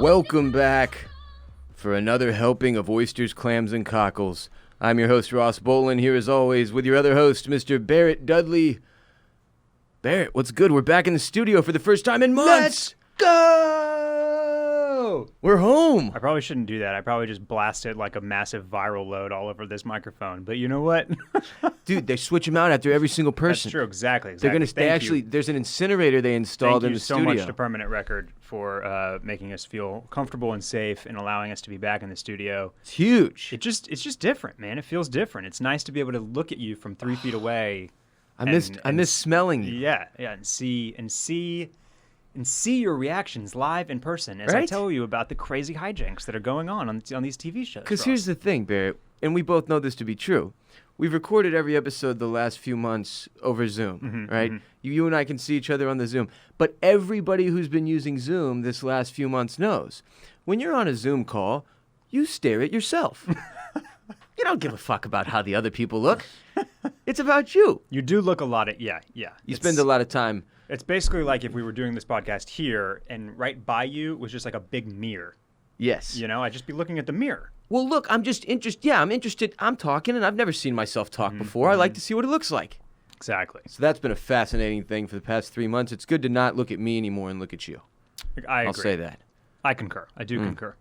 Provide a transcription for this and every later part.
Welcome back for another helping of Oysters, Clams, and Cockles. I'm your host, Ross Bolen, here as always with your other host, Mr. Barrett Dudley. Barrett, what's good? We're back in the studio for the first time in months! Let's go! We're home! I probably shouldn't do that. I probably just blasted like a massive viral load all over this microphone. But you know what? Dude, they switch them out after every single person. That's true, exactly. They're gonna stay. There's an incinerator they installed in the studio. Thank you so much to Permanent Record for making us feel comfortable and safe and allowing us to be back in the studio. It's huge. It's just different, man. It feels different. It's nice to be able to look at you from 3 feet away. I miss smelling you. Yeah, and see your reactions live in person as I tell you about the crazy hijinks that are going on these TV shows. Because here's the thing, Barrett, and we both know this to be true. We've recorded every episode the last few months over Zoom, right? Mm-hmm. You and I can see each other on the Zoom. But everybody who's been using Zoom this last few months knows. When you're on a Zoom call, you stare at yourself. You don't give a fuck about how the other people look. It's about you. You do look a lot at, yeah. You spend a lot of time. It's basically like if we were doing this podcast here and right by you was just like a big mirror. Yes. You know, I'd just be looking at the mirror. Well, look, I'm just interested. Yeah, I'm interested. I'm talking, and I've never seen myself talk before. I like to see what it looks like. Exactly. So that's been a fascinating thing for the past 3 months. It's good to not look at me anymore and look at you. I'll say that. I concur. I do concur.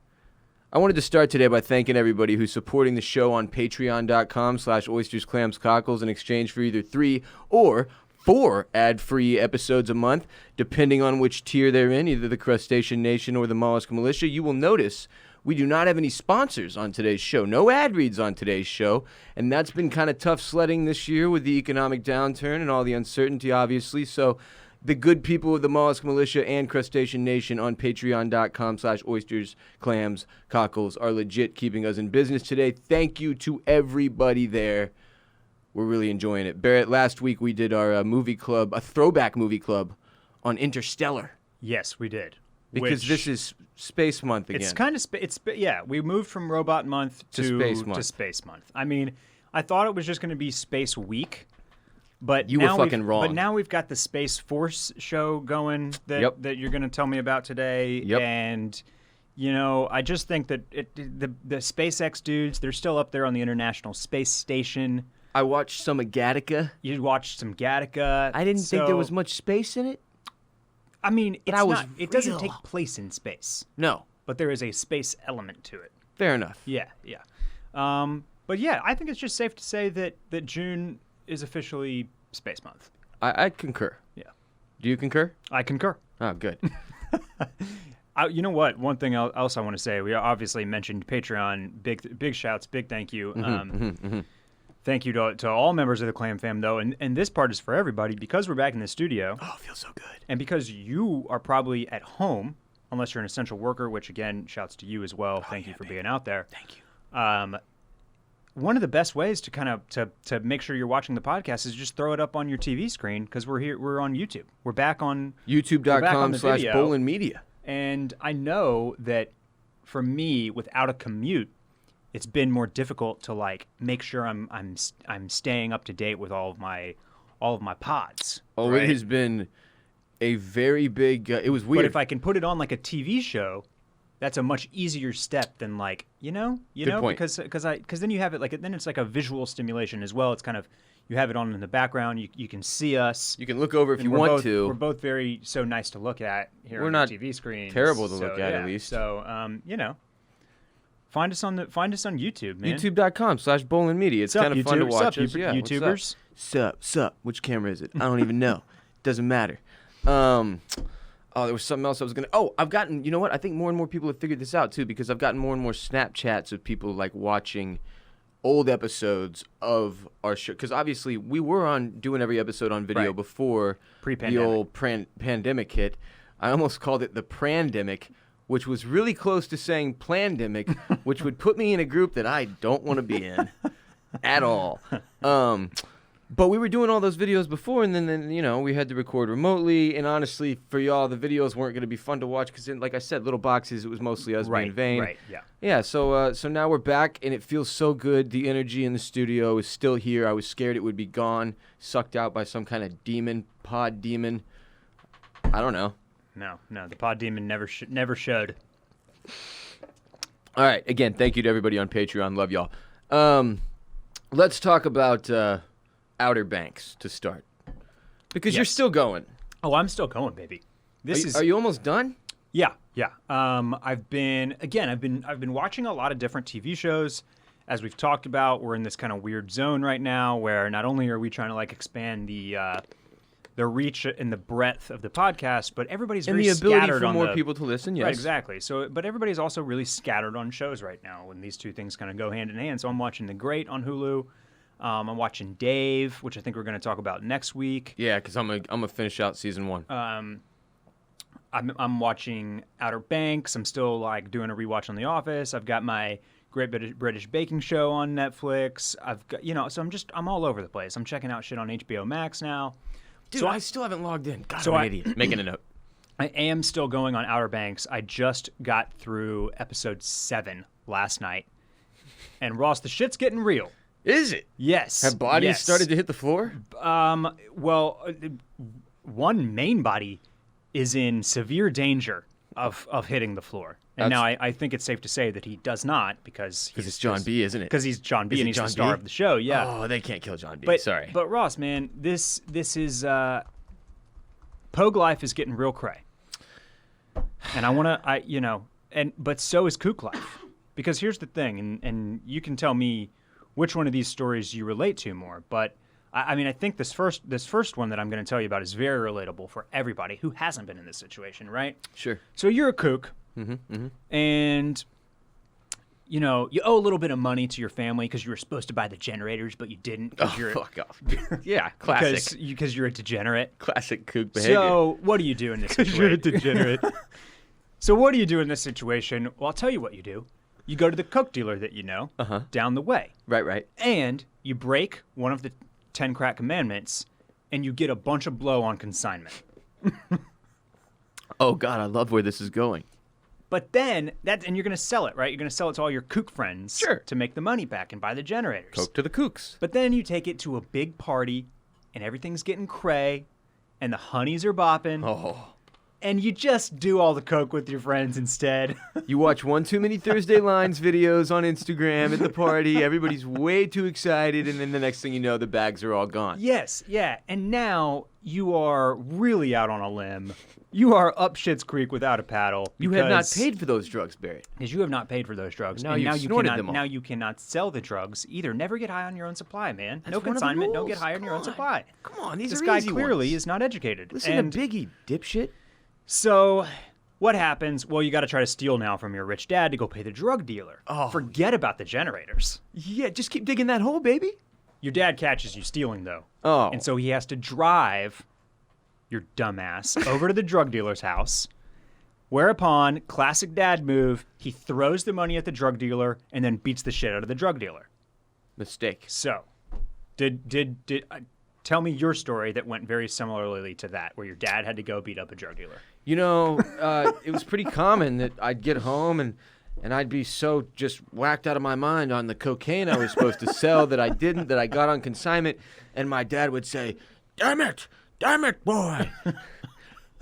I wanted to start today by thanking everybody who's supporting the show on patreon.com/Oysters, Clams, Cockles in exchange for either 3 or 4 ad-free episodes a month, depending on which tier they're in, either the Crustacean Nation or the Mollusk Militia. You will notice we do not have any sponsors on today's show. No ad reads on today's show, and that's been kind of tough sledding this year with the economic downturn and all the uncertainty, obviously. So the good people of the Mollusk Militia and Crustacean Nation on patreon.com/Oysters, Clams, Cockles are legit keeping us in business today. Thank you to everybody there. We're really enjoying it. Barrett, last week we did our movie club, a throwback movie club on Interstellar. Yes, we did. Because this is Space Month again. It's kind of we moved from Robot Month to Space Month. I mean, I thought it was just going to be Space Week, but you were fucking wrong. But now we've got the Space Force show going that you're going to tell me about today, and you know, I just think that the SpaceX dudes, they're still up there on the International Space Station. I watched some of Gattaca. You watched some Gattaca. I didn't think there was much space in it. I mean, it doesn't take place in space. No. But there is a space element to it. Fair enough. Yeah. But yeah, I think it's just safe to say that June is officially Space Month. I concur. Yeah. Do you concur? I concur. Oh, good. You know what? One thing else I want to say, we obviously mentioned Patreon. Big shouts, big thank you. Thank you to all members of the Clam fam, though. And this part is for everybody because we're back in the studio. Oh, it feels so good. And because you are probably at home, unless you're an essential worker, which, again, shouts to you as well. Thank you for being out there. Thank you. One of the best ways to kind of to make sure you're watching the podcast is just throw it up on your TV screen because we're on YouTube. We're back on YouTube.com/Bolen Media. And I know that for me, without a commute, it's been more difficult to like make sure I'm staying up to date with all of my pods. Oh, right? It has been a very big. It was weird. But if I can put it on like a TV show, that's a much easier step than like you know point. because then you have it like then it's like a visual stimulation as well. It's kind of you have it on in the background. You can see us. You can look over if you want to. We're both so nice to look at here on the TV screen. Terrible to look at least. So you know. Find us on YouTube, man. YouTube.com/Bolen Media. It's kind of fun to watch us. Yeah, YouTubers. Sup. Which camera is it? I don't even know. Doesn't matter. There was something else I was going to... Oh, I've gotten... You know what? I think more and more people have figured this out, too, because I've gotten more and more Snapchats of people, like, watching old episodes of our show. Because, obviously, we were doing every episode on video before the old pandemic hit. I almost called it the Prandemic, which was really close to saying plandemic, which would put me in a group that I don't want to be in at all. But we were doing all those videos before, and then you know, we had to record remotely. And honestly, for y'all, the videos weren't going to be fun to watch because, like I said, little boxes, it was mostly us being vain. Right, yeah. Yeah, so now we're back, and it feels so good. The energy in the studio is still here. I was scared it would be gone, sucked out by some kind of pod demon. I don't know. No, the pod demon never showed. All right. Again, thank you to everybody on Patreon. Love y'all. Let's talk about Outer Banks to start, because you're still going. Oh, I'm still going, baby. Are you almost done? Yeah. I've been watching a lot of different TV shows. As we've talked about, we're in this kind of weird zone right now where not only are we trying to like expand the reach and the breadth of the podcast, but everybody's very scattered on and the ability for more people to listen. Yes, right, exactly. So, but everybody's also really scattered on shows right now, when these two things kind of go hand in hand. So I'm watching The Great on Hulu. I'm watching Dave, which I think we're going to talk about next week. Yeah, because I'm gonna finish out season 1. I'm watching Outer Banks. I'm still like doing a rewatch on The Office. I've got my Great British Baking Show on Netflix. I've got, so I'm all over the place. I'm checking out shit on HBO Max now. Dude, so I still haven't logged in. God, I'm an idiot. Making a note. I am still going on Outer Banks. I just got through episode 7 last night. And Ross, the shit's getting real. Is it? Yes. Have bodies started to hit the floor? Well, one main body is in severe danger of hitting the floor. And now I think it's safe to say that he does not, because it's John B, isn't it? Because he's John B, and he's John the star B? of the show. Yeah. Oh, they can't kill John B. Sorry. But Ross, man, this is Pogue life is getting real cray. And I want to, but so is Kook life. Because here's the thing, and you can tell me which one of these stories you relate to more, but I think this first one that I'm going to tell you about is very relatable for everybody who hasn't been in this situation, right? Sure. So you're a kook, and you owe a little bit of money to your family because you were supposed to buy the generators, but you didn't. Fuck off. Yeah, classic. Because you're a degenerate. Classic kook behavior. So what do you do in this situation? You're a degenerate. So what do you do in this situation? Well, I'll tell you what you do. You go to the coke dealer that you know down the way. Right. And you break one of the 10 crack commandments, and you get a bunch of blow on consignment. Oh, God, I love where this is going. But then, and you're going to sell it, right? You're going to sell it to all your kook friends to make the money back and buy the generators. Coke to the kooks. But then you take it to a big party, and everything's getting cray, and the honeys are bopping. Oh. And you just do all the coke with your friends instead. You watch One Too Many Thursday Lines videos on Instagram at the party. Everybody's way too excited, and then the next thing you know, the bags are all gone. Yes, yeah. And now you are really out on a limb. You are up Schitt's Creek without a paddle. You have not paid for those drugs, Barrett. Because you have not paid for those drugs. Now and you've snorted them all. Now you cannot sell the drugs either. Never get high on your own supply, man. That's no one of the consignment, no rules. get high on your own supply. Come on, these this are guy easy clearly ones. is not educated. Listen to Biggie, dipshit. So what happens? Well, you got to try to steal now from your rich dad to go pay the drug dealer. Oh. Forget about the generators. Yeah, just keep digging that hole, baby. Your dad catches you stealing, though. Oh. And so he has to drive your dumbass over to the drug dealer's house, whereupon, classic dad move, he throws the money at the drug dealer and then beats the shit out of the drug dealer. Mistake. So, tell me your story that went very similarly to that, where your dad had to go beat up a drug dealer. It was pretty common that I'd get home and I'd be so just whacked out of my mind on the cocaine I was supposed to sell that I didn't, that I got on consignment, and my dad would say, damn it, boy.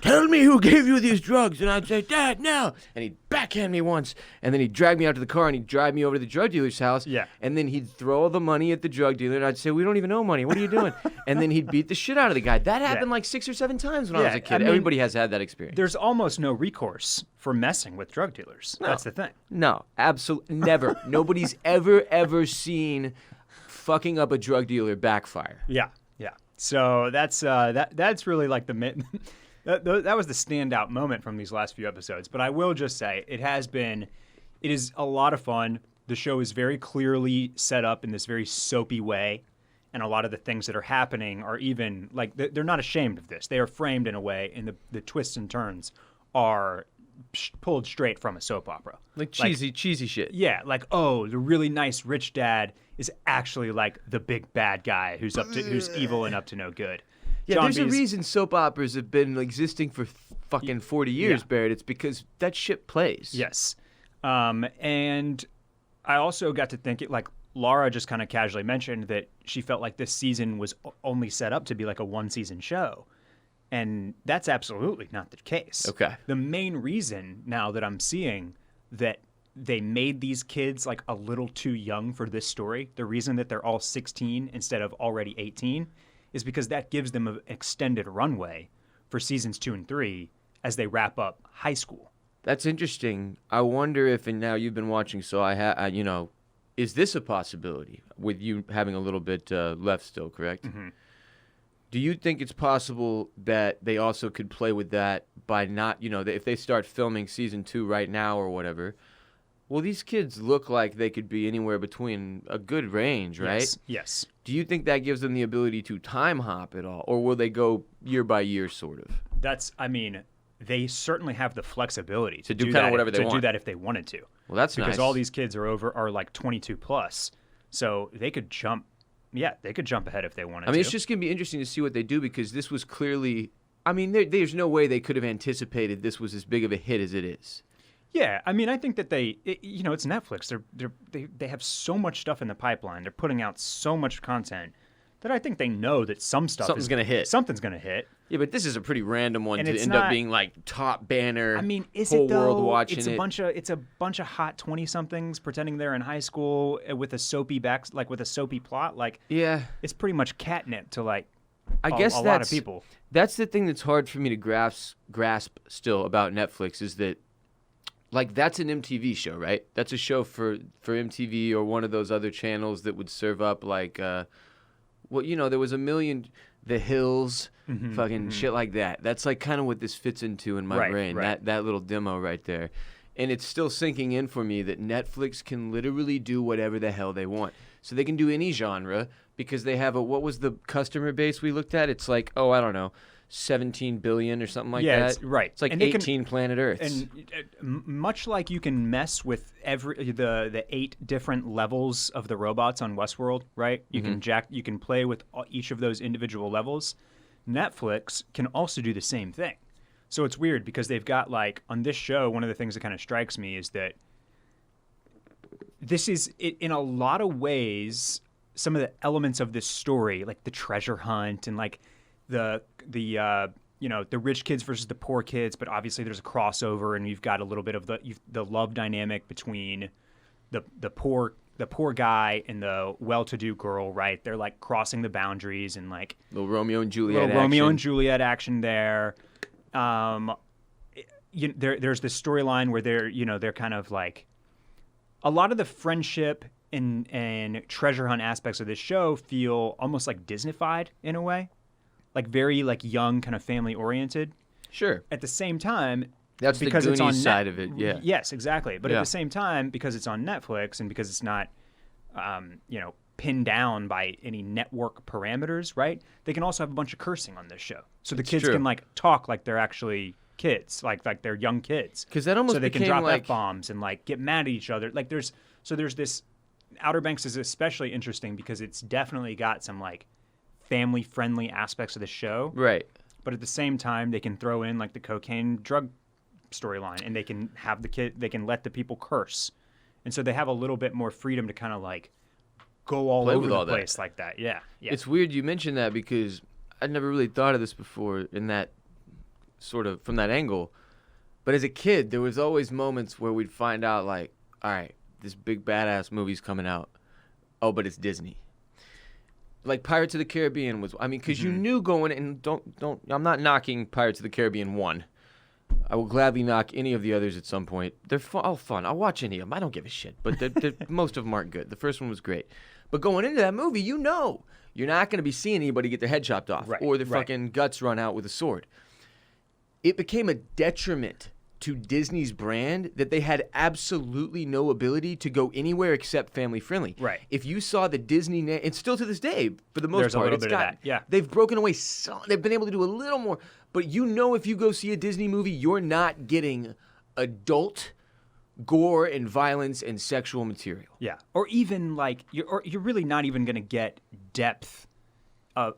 Tell me who gave you these drugs. And I'd say, Dad, no. And he'd backhand me once. And then he'd drag me out to the car and he'd drive me over to the drug dealer's house. Yeah. And then he'd throw all the money at the drug dealer. And I'd say, we don't even owe money. What are you doing? And then he'd beat the shit out of the guy. That happened like 6 or 7 times when I was a kid. Everybody has had that experience. There's almost no recourse for messing with drug dealers. No. That's the thing. No, absolutely never. Nobody's ever seen fucking up a drug dealer backfire. Yeah. So that's really like the that was the standout moment from these last few episodes. But I will just say it is a lot of fun. The show is very clearly set up in this very soapy way, and a lot of the things that are happening are even like they're not ashamed of this. They are framed in a way, and the twists and turns are pulled straight from a soap opera. Like cheesy shit. Yeah, like, oh, the really nice rich dad is actually like the big bad guy who's evil and up to no good. Yeah, John there's a B's- reason soap operas have been existing for fucking 40 years, Yeah. Barrett. It's because that shit plays. Yes. And I also got to think like Laura just kind of casually mentioned that she felt like this season was only set up to be like a 1-season show. And that's absolutely not the case. Okay. The main reason now that I'm seeing that they made these kids like a little too young for this story. The reason that they're all 16 instead of already 18 is because that gives them an extended runway for seasons 2 and 3 as they wrap up high school. That's interesting. I wonder if, and now you've been watching, so is this a possibility with you having a little bit left still, correct? Mm-hmm. Do you think it's possible that they also could play with that by not, if they start filming season 2 right now or whatever, well, these kids look like they could be anywhere between a good range, right? Yes. Do you think that gives them the ability to time hop at all, or will they go year by year, sort of? They certainly have the flexibility to do kind of whatever they want. do that if they wanted to. Well, that's nice. Because all these kids are like 22 plus, so they could jump. Yeah, they could jump ahead if they wanted to. It's just going to be interesting to see what they do, because this was clearly. There's no way they could have anticipated this was as big of a hit as it is. Yeah, I think that it's Netflix. They have so much stuff in the pipeline. They're putting out so much content that I think they know that something's going to hit. Something's going to hit. Yeah, but this is a pretty random one and to end up being like top banner. Is whole it though? World watching it's a bunch of hot 20-somethings pretending they're in high school with a soapy with a soapy plot. Like, yeah, it's pretty much catnip to like. I guess a lot of people. That's the thing that's hard for me to grasp still about Netflix is that. Like, that's an MTV show, right? That's a show for MTV or one of those other channels that would serve up, like, there was a million, The Hills, shit like that. That's, like, kind of what this fits into in my brain, right. That little demo right there. And it's still sinking in for me that Netflix can literally do whatever the hell they want. So they can do any genre because they have what was the customer base we looked at? It's like, I don't know. 17 billion or something like that. It's like 18 planet Earths. And much like you can mess with the 8 different levels of the robots on Westworld, right? You can play with each of those individual levels. Netflix can also do the same thing. So it's weird because they've got like on this show, one of the things that kind of strikes me is that this is in a lot of ways some of the elements of this story, like the treasure hunt and like the rich kids versus the poor kids, but obviously there's a crossover, and you've got a little bit of the love dynamic between the poor guy and the well-to-do girl, right? They're like crossing the boundaries and like little Romeo and Juliet action there. There's this storyline where they're kind of like a lot of the friendship and treasure hunt aspects of this show feel almost like Disneyfied in a way. Like very like young, kind of family oriented. Sure. At the same time, that's because the Goonies side of it. Yeah. Yes, exactly. But at the same time, because it's on Netflix and because it's not, pinned down by any network parameters, right? They can also have a bunch of cursing on this show, so the kids can like talk like they're actually kids, like they're young kids. Because that almost so they became can drop like F-bombs and like get mad at each other. Like there's this. Outer Banks is especially interesting because it's definitely got some like family-friendly aspects of the show. Right. But at the same time, they can throw in like the cocaine drug storyline, and they can have they can let the people curse. And so they have a little bit more freedom to kind of like go all over the place like that. Yeah. It's weird you mentioned that because I'd never really thought of this before in that sort of from that angle. But as a kid, there was always moments where we'd find out like, all right, this big badass movie's coming out. Oh, but it's Disney. Like Pirates of the Caribbean was, because you knew going, and I'm not knocking Pirates of the Caribbean 1. I will gladly knock any of the others at some point. They're all fun. I'll watch any of them. I don't give a shit. But most of them aren't good. The first one was great. But going into that movie, you're not going to be seeing anybody get their head chopped off or their fucking guts run out with a sword. It became a detriment to Disney's brand that they had absolutely no ability to go anywhere except family friendly. Right. If you saw the Disney name, and still to this day, for the most There's part, a little bit of that. Yeah. They've broken away. They've been able to do a little more. But if you go see a Disney movie, you're not getting adult gore and violence and sexual material. Yeah. Or even like you're really not even going to get depth.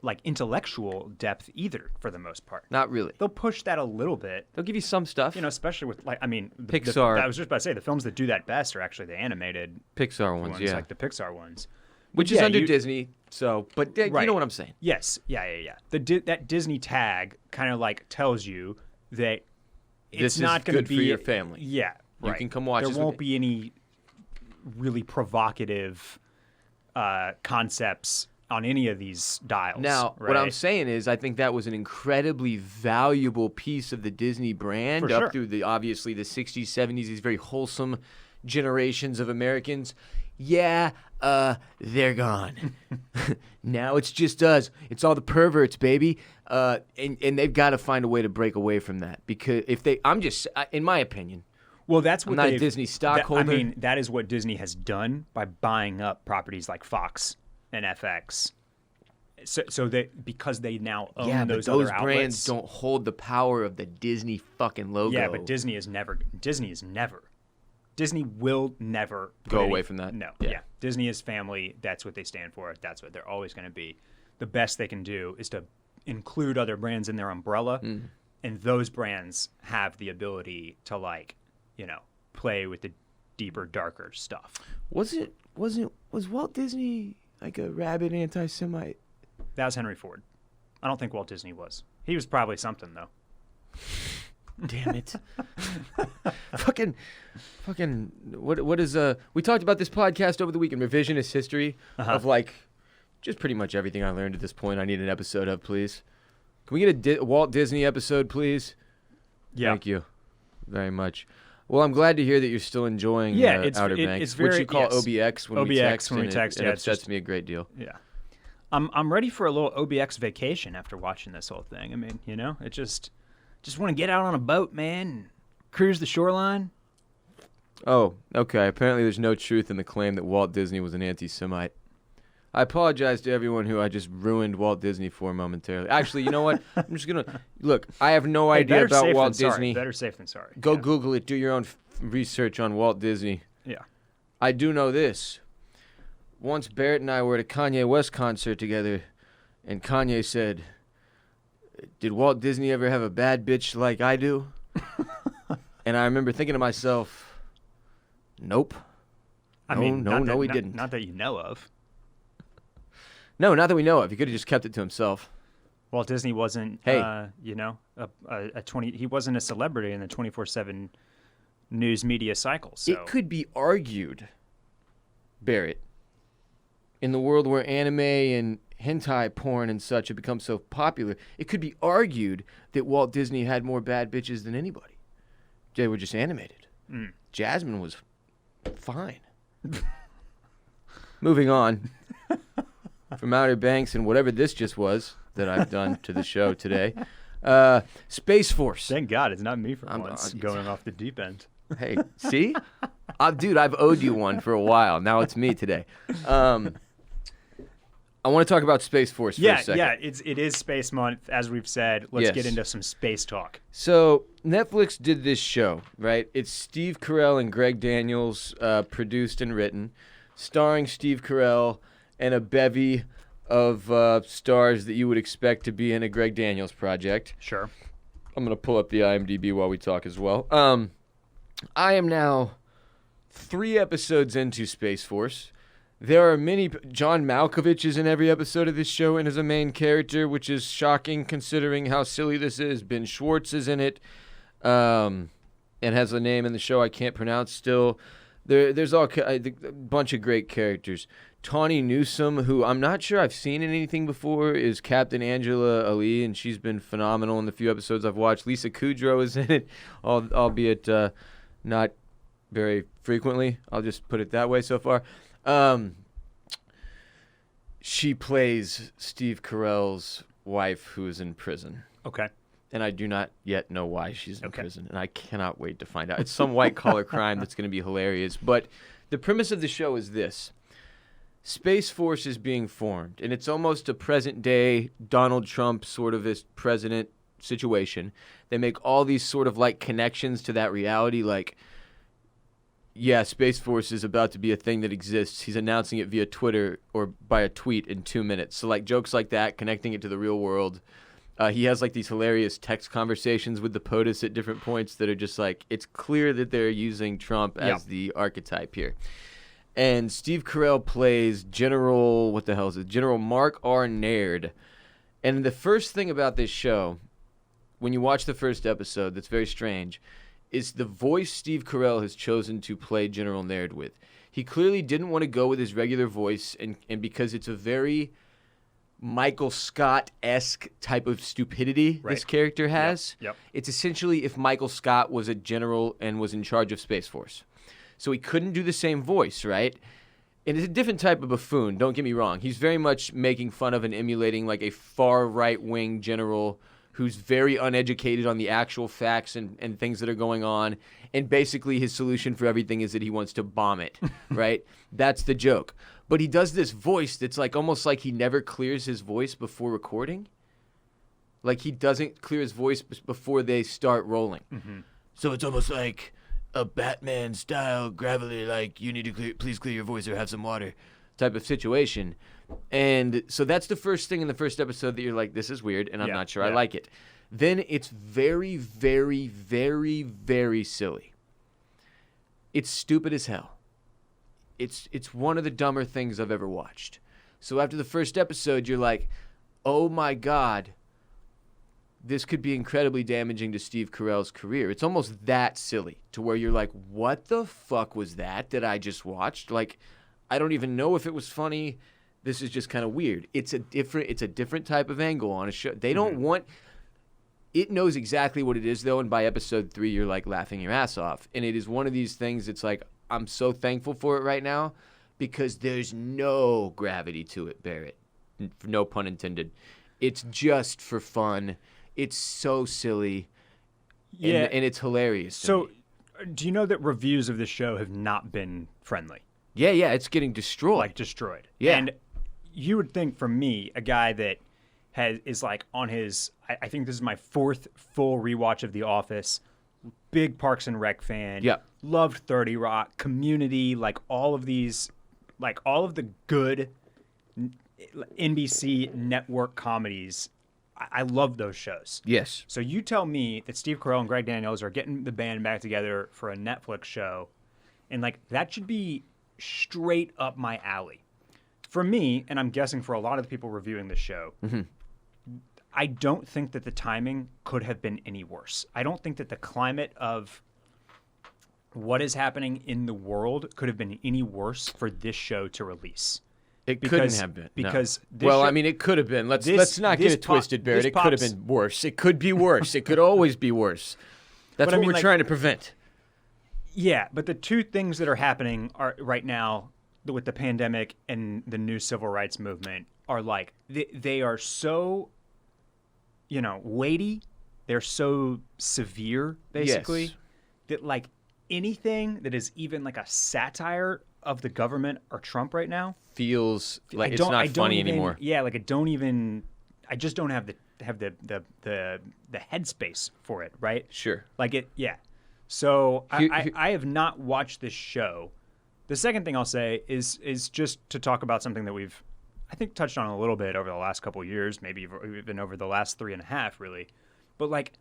Like intellectual depth either, for the most part. Not really. They'll push that a little bit. They'll give you some stuff. Especially with Pixar. I was just about to say the films that do that best are actually the animated Pixar ones, like the Pixar ones, which is under Disney. So, but you know what I'm saying. Yes, yeah. That Disney tag kind of like tells you that it's not going to be for your family. Yeah, You can come watch. There won't be any really provocative concepts on any of these dials. Now, right? what I'm saying is, I think that was an incredibly valuable piece of the Disney brand For up sure. through the 60s, 70s. These very wholesome generations of Americans. Yeah, they're gone. Now it's just us. It's all the perverts, baby. And they've got to find a way to break away from that, because if they, in my opinion. Well, that's what I'm not a Disney stockholder. That is what Disney has done by buying up properties like Fox and FX. So because they now own those other outlets. Those brands don't hold the power of the Disney fucking logo. Yeah, but Disney will never go away from that. No. Yeah. Disney is family. That's what they stand for. That's what they're always going to be. The best they can do is to include other brands in their umbrella, and those brands have the ability to, like, play with the deeper, darker stuff. Was Walt Disney like a rabid anti-Semite? That was Henry Ford. I don't think Walt Disney was. He was probably something, though. Damn it. fucking what is we talked about this podcast over the weekend, revisionist history of, like, just pretty much everything I learned at this point. I need an episode of, please. Can we get a Walt Disney episode, please? Yeah. Thank you very much. Well, I'm glad to hear that you're still enjoying Outer Banks, it's very, which you call OBX when we text. It upsets me a great deal. Yeah. I'm ready for a little OBX vacation after watching this whole thing. I mean, it just want to get out on a boat, man, and cruise the shoreline. Oh, okay. Apparently there's no truth in the claim that Walt Disney was an anti-Semite. I apologize to everyone who I just ruined Walt Disney for momentarily. Actually, you know what? I'm just going to... Look, I have no idea about Walt Disney. Better safe than sorry. Go Google it. Do your own research on Walt Disney. Yeah. I do know this. Once Barrett and I were at a Kanye West concert together, and Kanye said, "Did Walt Disney ever have a bad bitch like I do?" And I remember thinking to myself, nope. He didn't. Not that you know of. No, not that we know of. He could have just kept it to himself. Walt Disney wasn't, he wasn't a celebrity in the 24/7 news media cycle. So. It could be argued, Barrett, in the world where anime and hentai porn and such have become so popular, it could be argued that Walt Disney had more bad bitches than anybody. They were just animated. Jasmine was fine. Moving on from Outer Banks and whatever this just was that I've done to the show today. Space Force. Thank God it's not me for once going off the deep end. Hey, see? Dude, I've owed you one for a while. Now it's me today. I want to talk about Space Force for a second. Yeah, it is Space Month, as we've said. Let's get into some space talk. So Netflix did this show, right? It's Steve Carell and Greg Daniels produced and written, starring Steve Carell and a bevy of stars that you would expect to be in a Greg Daniels project. Sure. I'm going to pull up the IMDb while we talk as well. I am now 3 episodes into Space Force. There are many... John Malkovich is in every episode of this show and is a main character, which is shocking considering how silly this is. Ben Schwartz is in it and has a name in the show I can't pronounce still. There's a bunch of great characters. Tawny Newsome, who I'm not sure I've seen in anything before, is Captain Angela Ali, and she's been phenomenal in the few episodes I've watched. Lisa Kudrow is in it, albeit not very frequently. I'll just put it that way so far. She plays Steve Carell's wife, who is in prison. Okay. And I do not yet know why she's in prison, and I cannot wait to find out. It's some white-collar crime that's going to be hilarious. But the premise of the show is this. Space Force is being formed, and it's almost a present-day Donald Trump sort of as president situation. They make all these sort of, like, connections to that reality, like... Yeah, Space Force is about to be a thing that exists. He's announcing it via Twitter or by a tweet in 2 minutes. So, like, jokes like that, connecting it to the real world. He has, like, these hilarious text conversations with the POTUS at different points that are just, like, it's clear that they're using Trump as the archetype here. And Steve Carell plays General Mark R. Naird. And the first thing about this show, when you watch the first episode that's very strange, is the voice Steve Carell has chosen to play General Naird with. He clearly didn't want to go with his regular voice, and because it's a very Michael Scott-esque type of stupidity this character has. Yep. It's essentially if Michael Scott was a general and was in charge of Space Force. So he couldn't do the same voice, right? And it's a different type of buffoon, don't get me wrong. He's very much making fun of and emulating like a far right-wing general who's very uneducated on the actual facts and things that are going on. And basically his solution for everything is that he wants to bomb it, right? That's the joke. But he does this voice that's like almost like he never clears his voice before recording. Like he doesn't clear his voice before they start rolling. Mm-hmm. So it's almost like a Batman style gravelly, like you need to please clear your voice or have some water type of situation. And so that's the first thing in the first episode that you're like, this is weird and I'm not sure I like it. Then it's very, very, very, very silly. It's stupid as hell. It's one of the dumber things I've ever watched. So after the first episode, you're like, oh my God, this could be incredibly damaging to Steve Carell's career. It's almost that silly to where you're like, what the fuck was that I just watched? Like, I don't even know if it was funny. This is just kind of weird. It's a different type of angle on a show. They don't want... It knows exactly what it is, though, and by episode 3, you're, like, laughing your ass off. And it is one of these things that's like, I'm so thankful for it right now because there's no gravity to it, Barrett. No pun intended. It's just for fun. It's so silly. Yeah. And it's hilarious. So, do you know that reviews of the show have not been friendly? Yeah, it's getting destroyed. Like, destroyed. Yeah. And you would think, for me, a guy that is like on his, I think this is my 4th full rewatch of The Office, big Parks and Rec fan, loved 30 Rock, Community, like all of these, like all of the good NBC network comedies. I love those shows. Yes. So you tell me that Steve Carell and Greg Daniels are getting the band back together for a Netflix show, and like that should be straight up my alley. For me, and I'm guessing for a lot of the people reviewing this show, I don't think that the timing could have been any worse. I don't think that the climate of what is happening in the world could have been any worse for this show to release. Couldn't have been. Because I mean, it could have been. Let's not get it twisted, Barrett. It could have been worse. It could be worse. It could always be worse. That's what we're trying to prevent. Yeah, but the two things that are happening are right now with the pandemic and the new civil rights movement are like they are so, weighty. They're so severe, basically, that like anything that is even like a satire of the government or Trump right now feels like it's not funny anymore. Yeah, like I just don't have the headspace for it, right? Sure. Like it, yeah. So I have not watched this show. The second thing I'll say is just to talk about something that we've, I think, touched on a little bit over the last couple of years, maybe even over the last 3.5, really. But like,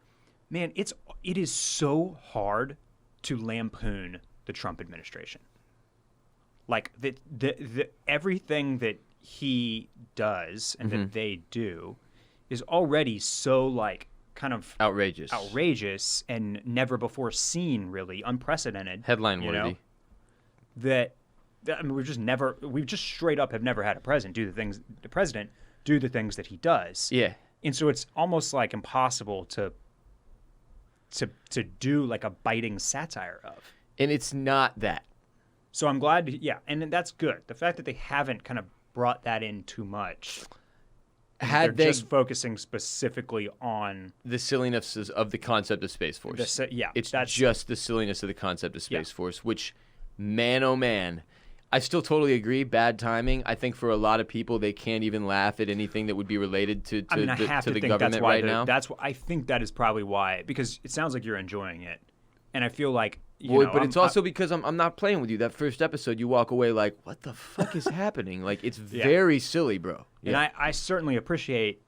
man, it is so hard to lampoon the Trump administration. Like the everything that he does and that they do is already so like kind of outrageous and never before seen, really unprecedented, headline worthy. That I mean, we've just straight up have never had a president do the things that he does. Yeah, and so it's almost like impossible to do like a biting satire of. And it's not that. So I'm glad, and that's good. The fact that they haven't kind of brought that in too much. They're just focusing specifically on the silliness of the concept of Space Force. It's just the silliness of the concept of Space Force, which, man, oh man, I still totally agree. Bad timing. I think for a lot of people, they can't even laugh at anything that would be related to the government right now. I think that is probably why, because it sounds like you're enjoying it, and I feel like. It's also because I'm not playing with you. That first episode, you walk away like, what the fuck is happening? Like, it's very silly, bro. Yeah. And I certainly appreciate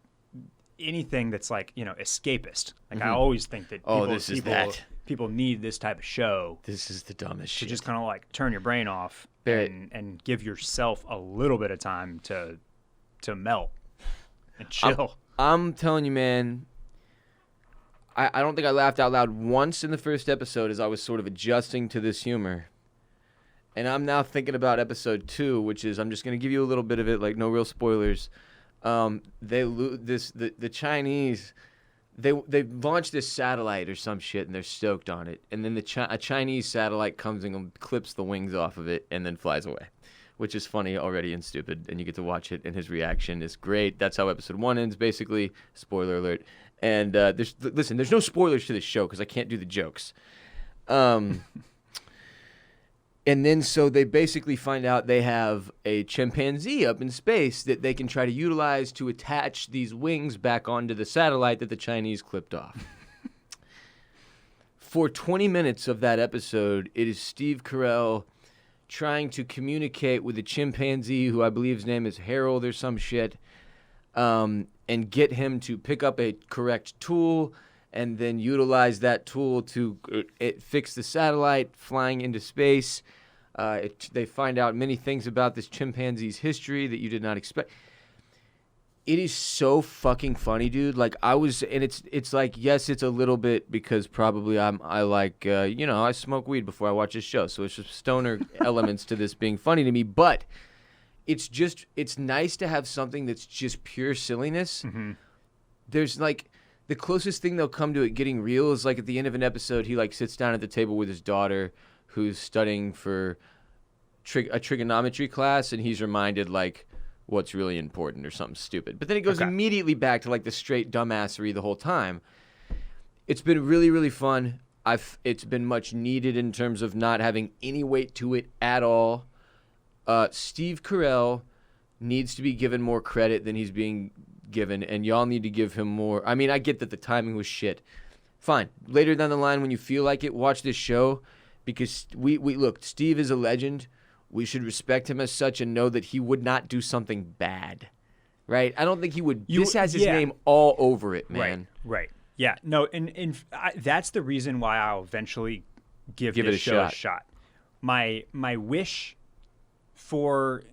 anything that's like, escapist. Like, I always think that people need this type of show. This is the dumbest shit. To just kind of like turn your brain off and give yourself a little bit of time to melt and chill. I'm telling you, man, I don't think I laughed out loud once in the first episode as I was sort of adjusting to this humor. And I'm now thinking about episode 2, which is, I'm just going to give you a little bit of it, like no real spoilers. The Chinese, they launched this satellite or some shit, and they're stoked on it. And then a Chinese satellite comes and clips the wings off of it and then flies away, which is funny already and stupid. And you get to watch it, and his reaction is great. That's how episode 1 ends, basically. Spoiler alert. And there's no spoilers to this show because I can't do the jokes. And then so they basically find out they have a chimpanzee up in space that they can try to utilize to attach these wings back onto the satellite that the Chinese clipped off. For 20 minutes of that episode, it is Steve Carell trying to communicate with a chimpanzee who I believe his name is Harold or some shit, and get him to pick up a correct tool and then utilize that tool to fix the satellite flying into space. They find out many things about this chimpanzee's history that you did not expect. It is so fucking funny, dude. Like it's like, yes, it's a little bit because probably I smoke weed before I watch this show, so it's just stoner elements to this being funny to me. But it's nice to have something that's just pure silliness. Mm-hmm. There's like the closest thing they'll come to it getting real is like at the end of an episode, he like sits down at the table with his daughter who's studying for a trigonometry class, and he's reminded like what's really important or something stupid. But then it goes immediately back to like the straight dumbassery the whole time. It's been really, really fun. It's been much needed in terms of not having any weight to it at all. Steve Carell needs to be given more credit than he's being given, and y'all need to give him more. I mean, I get that the timing was shit. Fine. Later down the line, when you feel like it, watch this show, because we look, Steve is a legend. We should respect him as such and know that he would not do something bad, right? I don't think he would. This has his name all over it, man. Right. Yeah. No, and that's the reason why I'll eventually give this show a shot. My wish for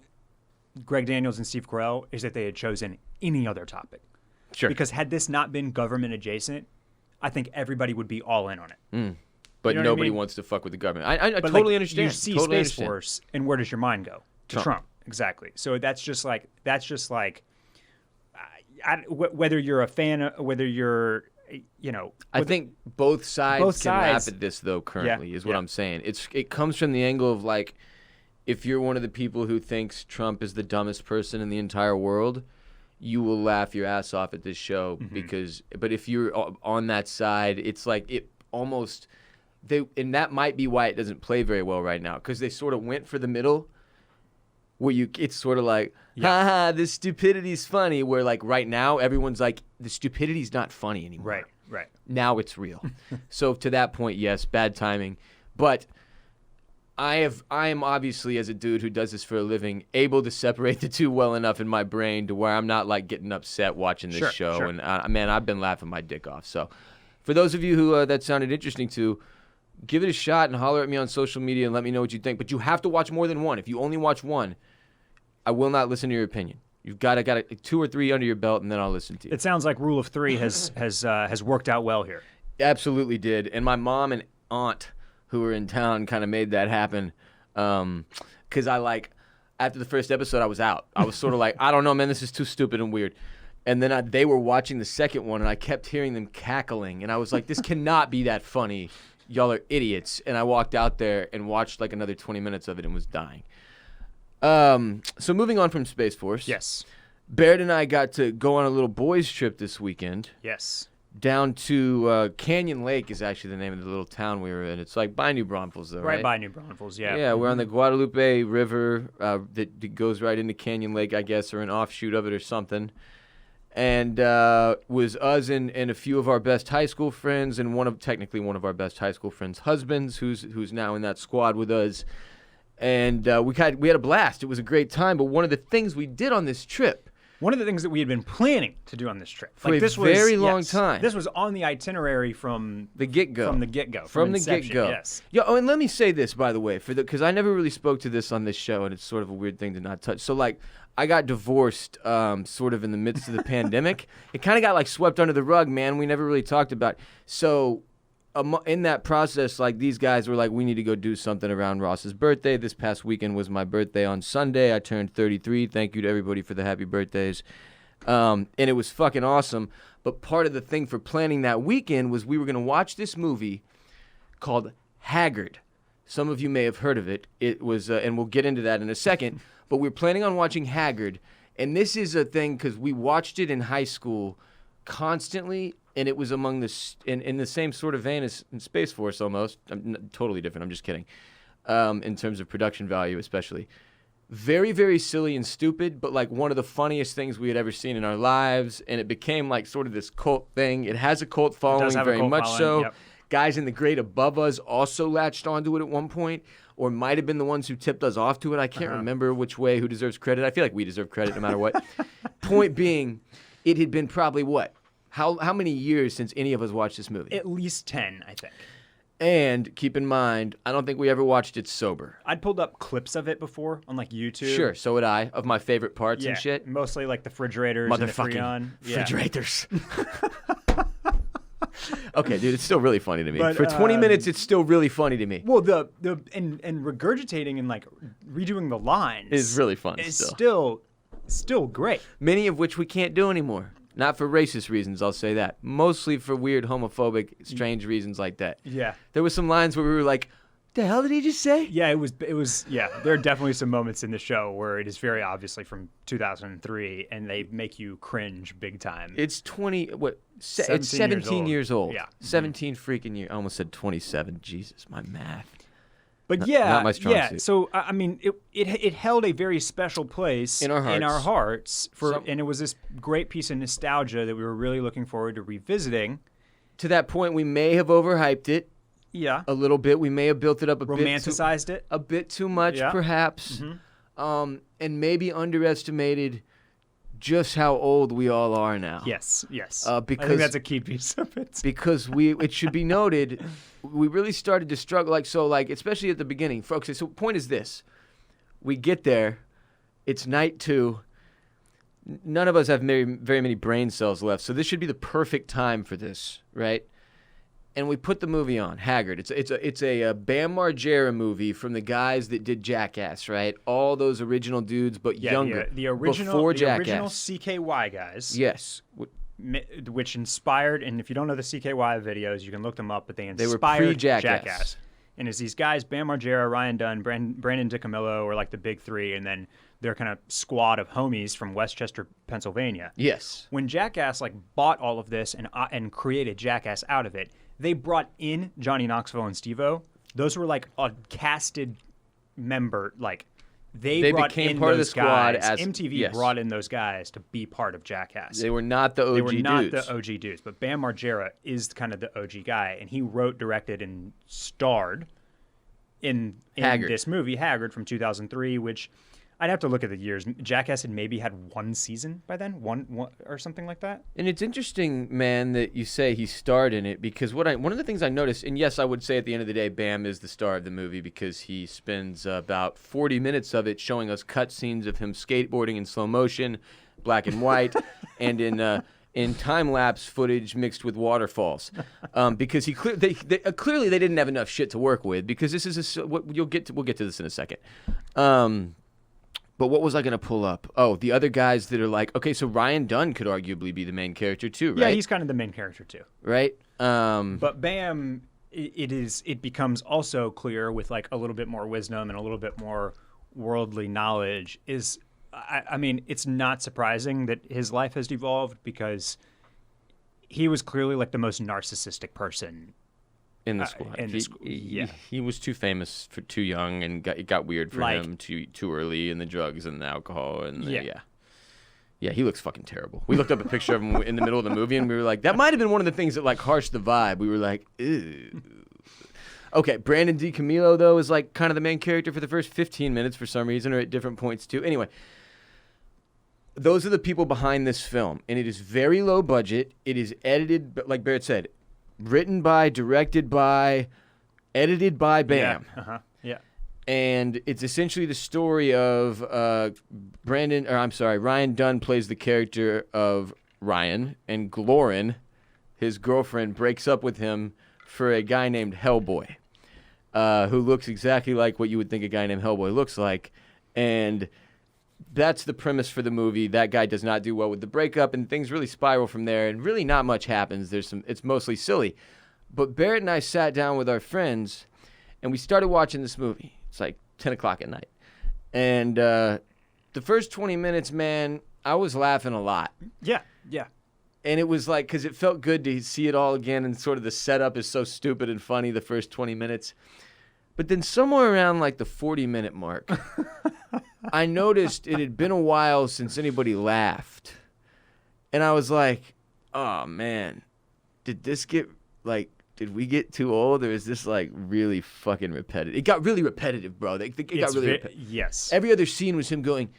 Greg Daniels and Steve Carell is that they had chosen any other topic. Sure. Because had this not been government adjacent, I think everybody would be all in on it. Mm. But you know nobody wants to fuck with the government. I totally understand. You see Space Force, and where does your mind go? To Trump. Exactly. So that's just like whether you're a fan, whether you're, I think both sides can laugh at this though. Currently, is what I'm saying. It comes from the angle of like, if you're one of the people who thinks Trump is the dumbest person in the entire world, you will laugh your ass off at this show but if you're on that side, it's like it almost. And that might be why it doesn't play very well right now, because they sort of went for the middle, where it's sort of like, haha, this stupidity's funny. Where like right now everyone's like, the stupidity's not funny anymore. Right. Now it's real. So to that point, yes, bad timing, but I am obviously, as a dude who does this for a living, able to separate the two well enough in my brain to where I'm not like getting upset watching this show. Sure. And man, I've been laughing my dick off. So for those of you who that sounded interesting to, give it a shot and holler at me on social media and let me know what you think. But you have to watch more than one. If you only watch one, I will not listen to your opinion. You've got 2 or 3 under your belt, and then I'll listen to you. It sounds like rule of 3 has worked out well here. Absolutely did. And my mom and aunt who were in town kind of made that happen. Because after the first episode, I was out. I was sort of like, I don't know, man, this is too stupid and weird. And then they were watching the second one, and I kept hearing them cackling. And I was like, this cannot be that funny. Y'all are idiots. And I walked out there and watched like another 20 minutes of it and was dying. So moving on from Space Force. Yes. Barrett and I got to go on a little boys trip this weekend. Yes. Down to Canyon Lake is actually the name of the little town we were in. It's like by New Braunfels, though, right? Right by New Braunfels, yeah. Yeah, we're on the Guadalupe River that goes right into Canyon Lake, I guess, or an offshoot of it or something. And was us and a few of our best high school friends, and technically one of our best high school friends' husbands, who's now in that squad with us. And we had a blast. It was a great time. But one of the things we did on this trip One of the things that we had been planning to do on this trip. For a very long time. This was on the itinerary from the get-go. From the get-go. From the inception, get-go. Yes. Yeah, oh, and let me say this, by the way, because I never really spoke to this on this show, and it's sort of a weird thing to not touch. So, like, I got divorced sort of in the midst of the pandemic. It kind of got, like, swept under the rug, man. We never really talked about it. So in that process, like, these guys were like, we need to go do something around Ross's birthday. This past weekend was my birthday on Sunday. I turned 33. Thank you to everybody for the happy birthdays. And it was fucking awesome. But part of the thing for planning that weekend was we were going to watch this movie called Haggard. Some of you may have heard of it. It was, and we'll get into that in a second. But we were planning on watching Haggard. And this is a thing because we watched it in high school constantly. And it was among the in the same sort of vein as in Space Force almost. Totally different. I'm just kidding. In terms of production value, especially. Very, very silly and stupid, but like one of the funniest things we had ever seen in our lives. And it became like sort of this cult thing. It has a cult following, very much so. Yep. Guys in the grade above us also latched onto it at one point, or might have been the ones who tipped us off to it. I can't remember which way, who deserves credit. I feel like we deserve credit no matter what. Point being, it had been probably what? How many years since any of us watched this movie? At least 10, I think. And keep in mind, I don't think we ever watched it sober. I'd pulled up clips of it before on like YouTube. Sure, so would I, of my favorite parts and shit. Mostly like the refrigerators and the Freon. Refrigerators. Okay, dude, it's still really funny to me. But, for 20 minutes, it's still really funny to me. Well, and regurgitating and like redoing the lines is really fun. It's still great. Many of which we can't do anymore. Not for racist reasons, I'll say that. Mostly for weird, homophobic, strange reasons like that. Yeah. There were some lines where we were like, the hell did he just say? Yeah, it was, yeah. There are definitely some moments in the show where it is very obviously from 2003, and they make you cringe big time. It's 17 years old. Yeah. 17 freaking years. I almost said 27. Jesus, my math. But not my strong suit. So I mean, it held a very special place in our hearts, and it was this great piece of nostalgia that we were really looking forward to revisiting. To that point, we may have overhyped it. Yeah, a little bit. We may have built it up romanticized it a bit too much, perhaps, and maybe underestimated just how old we all are now. Yes. Because I think that's a key piece of it. Because it should be noted, we really started to struggle, especially at the beginning. Folks, so point is this. We get there, it's night 2. None of us have very many brain cells left, so this should be the perfect time for this, right? And we put the movie on, Haggard. It's a Bam Margera movie from the guys that did Jackass, right? All those original dudes, but younger. The original CKY guys. Yes. Which inspired, and if you don't know the CKY videos, you can look them up, but they were inspired pre-Jackass. Jackass. And it's these guys, Bam Margera, Ryan Dunn, Brandon DiCamillo, are like the big three, and then their kind of squad of homies from Westchester, Pennsylvania. Yes. When Jackass bought all of this and created Jackass out of it, they brought in Johnny Knoxville and Steve-O. Those were like a casted member. Like they brought became in part those of the squad guys. as MTV brought in those guys to be part of Jackass. They were not the OG dudes. They were not the OG dudes. But Bam Margera is kind of the OG guy, and he wrote, directed, and starred in this movie, Haggard, from 2003, which I'd have to look at the years. Jackass had maybe had one season by then, one or something like that. And it's interesting, man, that you say he starred in it, because one of the things I noticed, and yes, I would say at the end of the day, Bam is the star of the movie because he spends about 40 minutes of it showing us cutscenes of him skateboarding in slow motion, black and white, and in time-lapse footage mixed with waterfalls, because clearly they didn't have enough shit to work with, because this is we'll get to this in a second. But what was I going to pull up? Oh, the other guys that are like, okay, so Ryan Dunn could arguably be the main character too, right? Yeah, he's kind of the main character too. Right? But Bam, it becomes also clear with like a little bit more wisdom and a little bit more worldly knowledge I mean, it's not surprising that his life has devolved because he was clearly like the most narcissistic person in the squad. He was too famous for too young, and it got weird for him too early, and the drugs and the alcohol and yeah, he looks fucking terrible. We looked up a picture of him in the middle of the movie, and we were like, that might have been one of the things that like harshed the vibe. We were like, ew. Okay, Brandon DiCamillo though is like kind of the main character for the first 15 minutes for some reason, or at different points too. Anyway, those are the people behind this film, and it is very low budget. It is edited, like Barrett said, written by, directed by, edited by Bam. Yeah. Yeah. And it's essentially the story of Ryan Dunn plays the character of Ryan, and Glorin, his girlfriend, breaks up with him for a guy named Hellboy, who looks exactly like what you would think a guy named Hellboy looks like. And that's the premise for the movie. That guy does not do well with the breakup, and things really spiral from there, and really not much happens. It's mostly silly. But Barrett and I sat down with our friends, and we started watching this movie. It's like 10 o'clock at night. And the first 20 minutes, man, I was laughing a lot. Yeah. And it was like, because it felt good to see it all again, and sort of the setup is so stupid and funny the first 20 minutes. But then somewhere around like the 40-minute mark, I noticed it had been a while since anybody laughed. And I was like, oh, man, did we get too old, or is this like really fucking repetitive? It got really repetitive, bro. It got really repetitive. Yes. Every other scene was him going,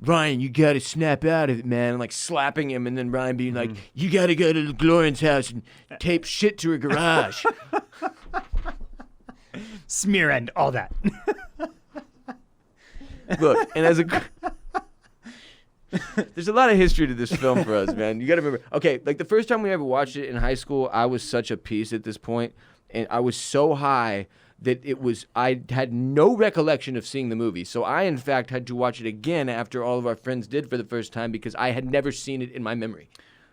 Ryan, you got to snap out of it, man, and like slapping him, and then Ryan being like, you got to go to Glorin's house and tape shit to her garage. Smear and all that. Look, and there's a lot of history to this film for us, man. You got to remember. Okay, like the first time we ever watched it in high school, I was such a piece at this point, and I was so high that I had no recollection of seeing the movie. So I, in fact, had to watch it again after all of our friends did for the first time, because I had never seen it in my memory.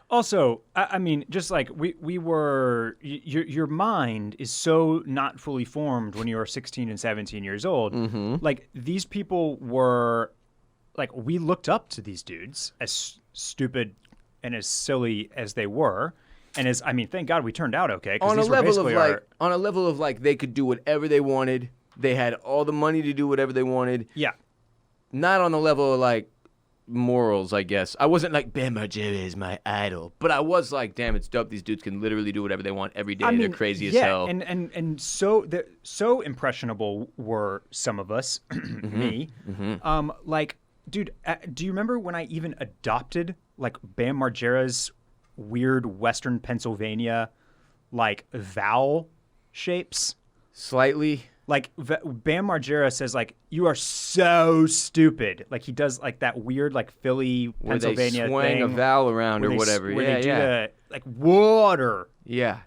Also, I mean, just like we were, your mind is so not fully formed when you are 16 and 17 years old. Mm-hmm. Like, these people were, like, we looked up to these dudes, as stupid and as silly as they were. And thank God we turned out okay. On a level of like, they could do whatever they wanted. They had all the money to do whatever they wanted. Yeah. Not on the level of like morals, I guess. I wasn't like, Bam Margera is my idol. But I was like, damn, it's dope. These dudes can literally do whatever they want every day. They're crazy as hell. And so impressionable were some of us, me. Mm-hmm. Like, dude, do you remember when I even adopted like Bam Margera's weird Western Pennsylvania like vowel shapes? Slightly. Like Bam Margera says, like, you are so stupid. Like, he does like that weird like Philly, Pennsylvania thing. Where they swing a vowel around or whatever. Where they do like water. Yeah.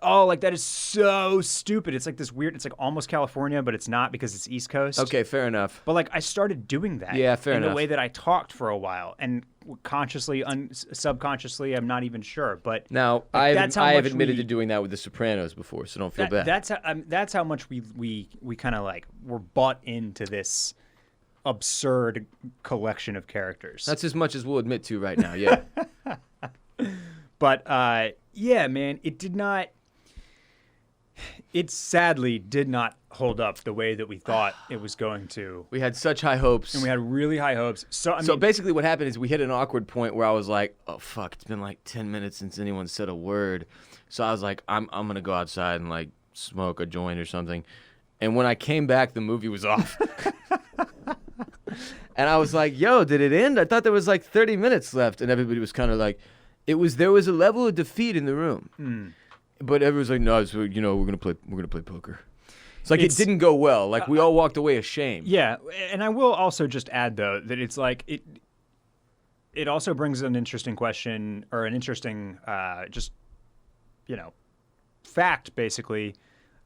Oh, like that is so stupid. It's like this weird, it's like almost California, but it's not because it's East Coast. Okay, fair enough. But like I started doing that. Yeah, fair enough. In the way that I talked for a while. And consciously, subconsciously, I'm not even sure. But now, like, I have admitted to doing that with The Sopranos before, so don't feel bad. That's how much we kind of like were bought into this absurd collection of characters. That's as much as we'll admit to right now, yeah. But yeah, man, it sadly did not hold up the way that we thought it was going to. We had such high hopes. And we had really high hopes. So basically what happened is we hit an awkward point where I was like, oh, fuck, it's been like 10 minutes since anyone said a word. So I was like, I'm going to go outside and like smoke a joint or something. And when I came back, the movie was off. And I was like, yo, did it end? I thought there was like 30 minutes left. And everybody was kind of like, there was a level of defeat in the room. Mm. But everyone's like, no, so, we're gonna play poker. It's like it didn't go well. Like we all walked away ashamed. Yeah, and I will also just add though that it's like it also brings an interesting question or an interesting fact basically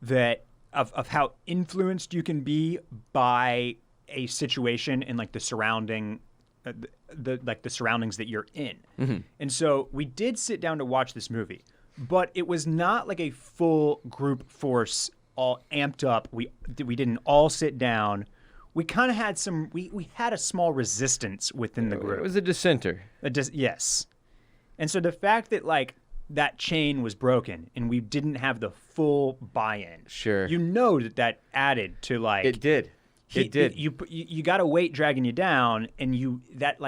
that of how influenced you can be by a situation and like the surrounding. The surroundings that you're in. Mm-hmm. And so we did sit down to watch this movie, but it was not like a full group force all amped up. We didn't all sit down. We kind of had we had a small resistance within the group. It was a dissenter. Yes. And so the fact that like that chain was broken and we didn't have the full buy-in. Sure. That added to like. It did. It did. You got a weight dragging you down, and that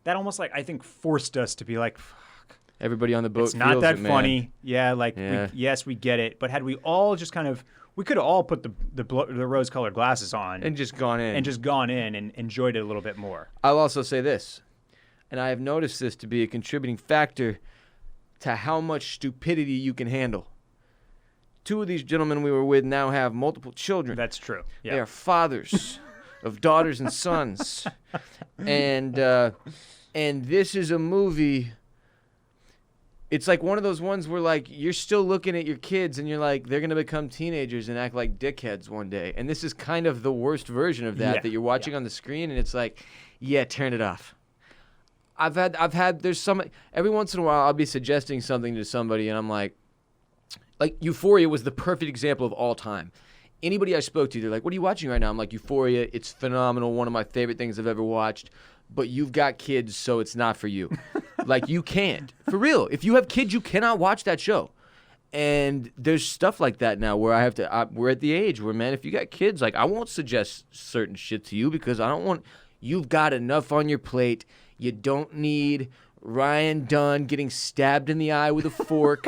almost like I think forced us to be like, fuck. Everybody on the boat It's not feels that it, man. funny. Yeah, Yeah. yes, we get it. But had we all just kind of, we could have all put the rose-colored glasses on And just gone in. and just gone in and enjoyed it a little bit more. I'll also say this, and I have noticed this to be a contributing factor to how much stupidity you can handle. Two of these gentlemen we were with now have multiple children. That's true. Yeah. They are fathers of daughters and sons. And this is a movie. It's like one of those ones where, like, you're still looking at your kids and you're like, they're going to become teenagers and act like dickheads one day. And this is kind of the worst version of that you're watching on the screen, and it's like, yeah, turn it off. There's some, every once in a while I'll be suggesting something to somebody and I'm like Euphoria was the perfect example of all time. Anybody I spoke to, they're like, what are you watching right now? I'm like, Euphoria, it's phenomenal, one of my favorite things I've ever watched. But you've got kids, so it's not for you. Like, you can't. For real. If you have kids, you cannot watch that show. And there's stuff like that now where I have to, we're at the age where, man, if you got kids, like, I won't suggest certain shit to you because I don't want, you've got enough on your plate. You don't need Ryan Dunn getting stabbed in the eye with a fork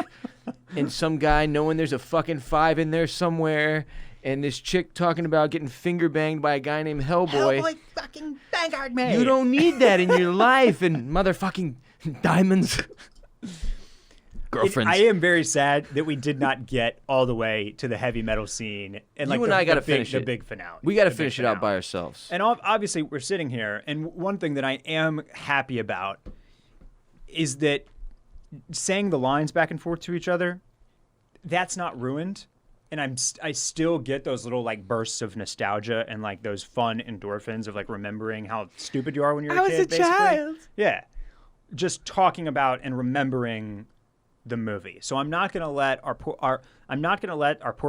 and some guy knowing there's a fucking 5 in there somewhere. And this chick talking about getting finger banged by a guy named Hellboy. Hellboy fucking Haggard, man. You don't need that in your life. And motherfucking diamonds. Girlfriends. I am very sad that we did not get all the way to the heavy metal scene. And like You and I got to finish it. The big finale. We got to finish it out by ourselves. And obviously, we're sitting here. And one thing that I am happy about is that saying the lines back and forth to each other, that's not ruined. And I still get those little like bursts of nostalgia and like those fun endorphins of like remembering how stupid you are when you're a kid. Basically. Child. Yeah, just talking about and remembering the movie. So I'm not gonna let our poor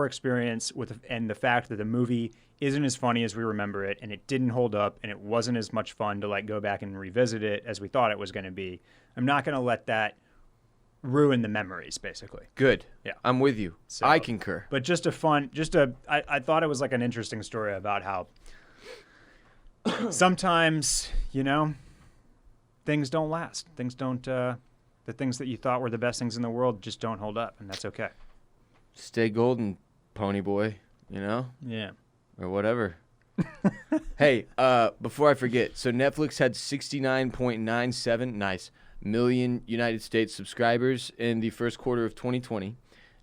experience and the fact that the movie isn't as funny as we remember it, and it didn't hold up, and it wasn't as much fun to like go back and revisit it as we thought it was going to be. I'm not gonna let that ruin the memories, basically. Good. Yeah. I'm with you. So, I concur. But I thought it was like an interesting story about how sometimes, things don't last. Things don't, the things that you thought were the best things in the world just don't hold up, and that's okay. Stay golden, pony boy, Yeah. or whatever. Hey, before I forget, so Netflix had 69.97 million United States subscribers in the first quarter of 2020.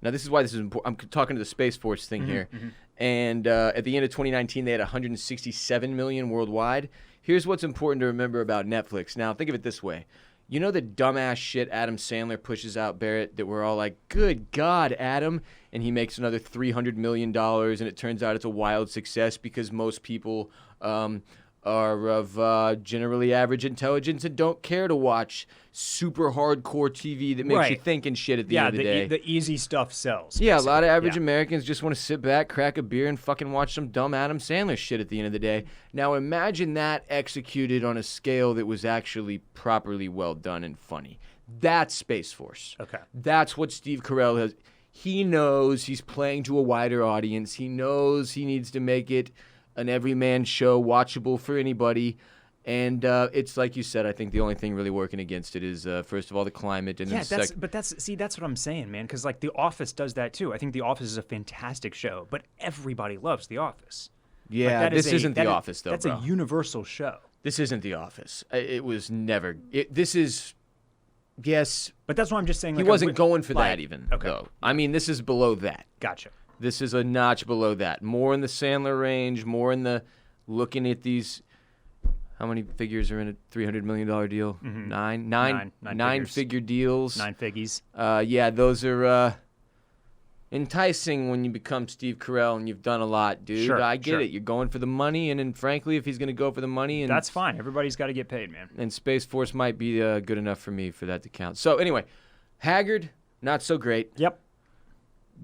Now, this is why this is important. I'm talking to the Space Force thing here. Mm-hmm. And at the end of 2019, they had 167 million worldwide. Here's what's important to remember about Netflix. Now, think of it this way. You know the dumbass shit Adam Sandler pushes out, Barrett, that we're all like, good God, Adam. And he makes another $300 million, and it turns out it's a wild success because most people are of generally average intelligence and don't care to watch super hardcore TV that makes you think and shit at the end of the day. The easy stuff sells. Yeah, basically. A lot of average Americans just want to sit back, crack a beer, and fucking watch some dumb Adam Sandler shit at the end of the day. Now imagine that executed on a scale that was actually properly well done and funny. That's Space Force. Okay. That's what Steve Carell has. He knows he's playing to a wider audience. He knows he needs to make it an everyman show, watchable for anybody. And it's like you said, I think the only thing really working against it is, first of all, the climate. And that's what I'm saying, man, because like The Office does that too. I think The Office is a fantastic show, but everybody loves The Office. Yeah, like, this isn't The Office, though, That's bro. a universal show. This isn't The Office. It was never. This is, yes. But that's what I'm just saying. He like, wasn't going for that even, okay. though. I mean, this is below that. Gotcha. This is a notch below that. More in the Sandler range, more in the looking at these. How many figures are in a $300 million deal? Mm-hmm. Nine figure deals. 9 figgies. Yeah, those are enticing when you become Steve Carell and you've done a lot, dude. Sure, I get it. You're going for the money, and frankly, if he's going to go for the money, and that's fine. Everybody's got to get paid, man. And Space Force might be good enough for me for that to count. So anyway, Haggard, not so great. Yep.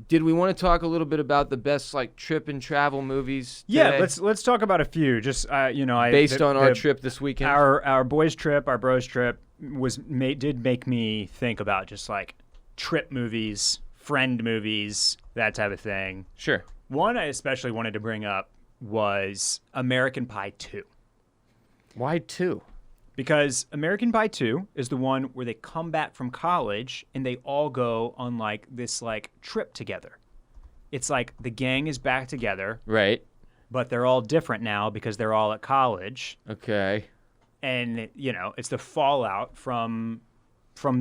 Did we want to talk a little bit about the best like trip and travel movies today? Yeah, let's talk about a few. Just based on our trip this weekend. Our boys' trip, our bros' trip did make me think about just like trip movies, friend movies, that type of thing. Sure. One I especially wanted to bring up was American Pie 2. Why 2? Because American Pie 2 is the one where they come back from college and they all go on like this like trip together. It's like the gang is back together, Right. but they're all different now because they're all at college. Okay. And it's the fallout from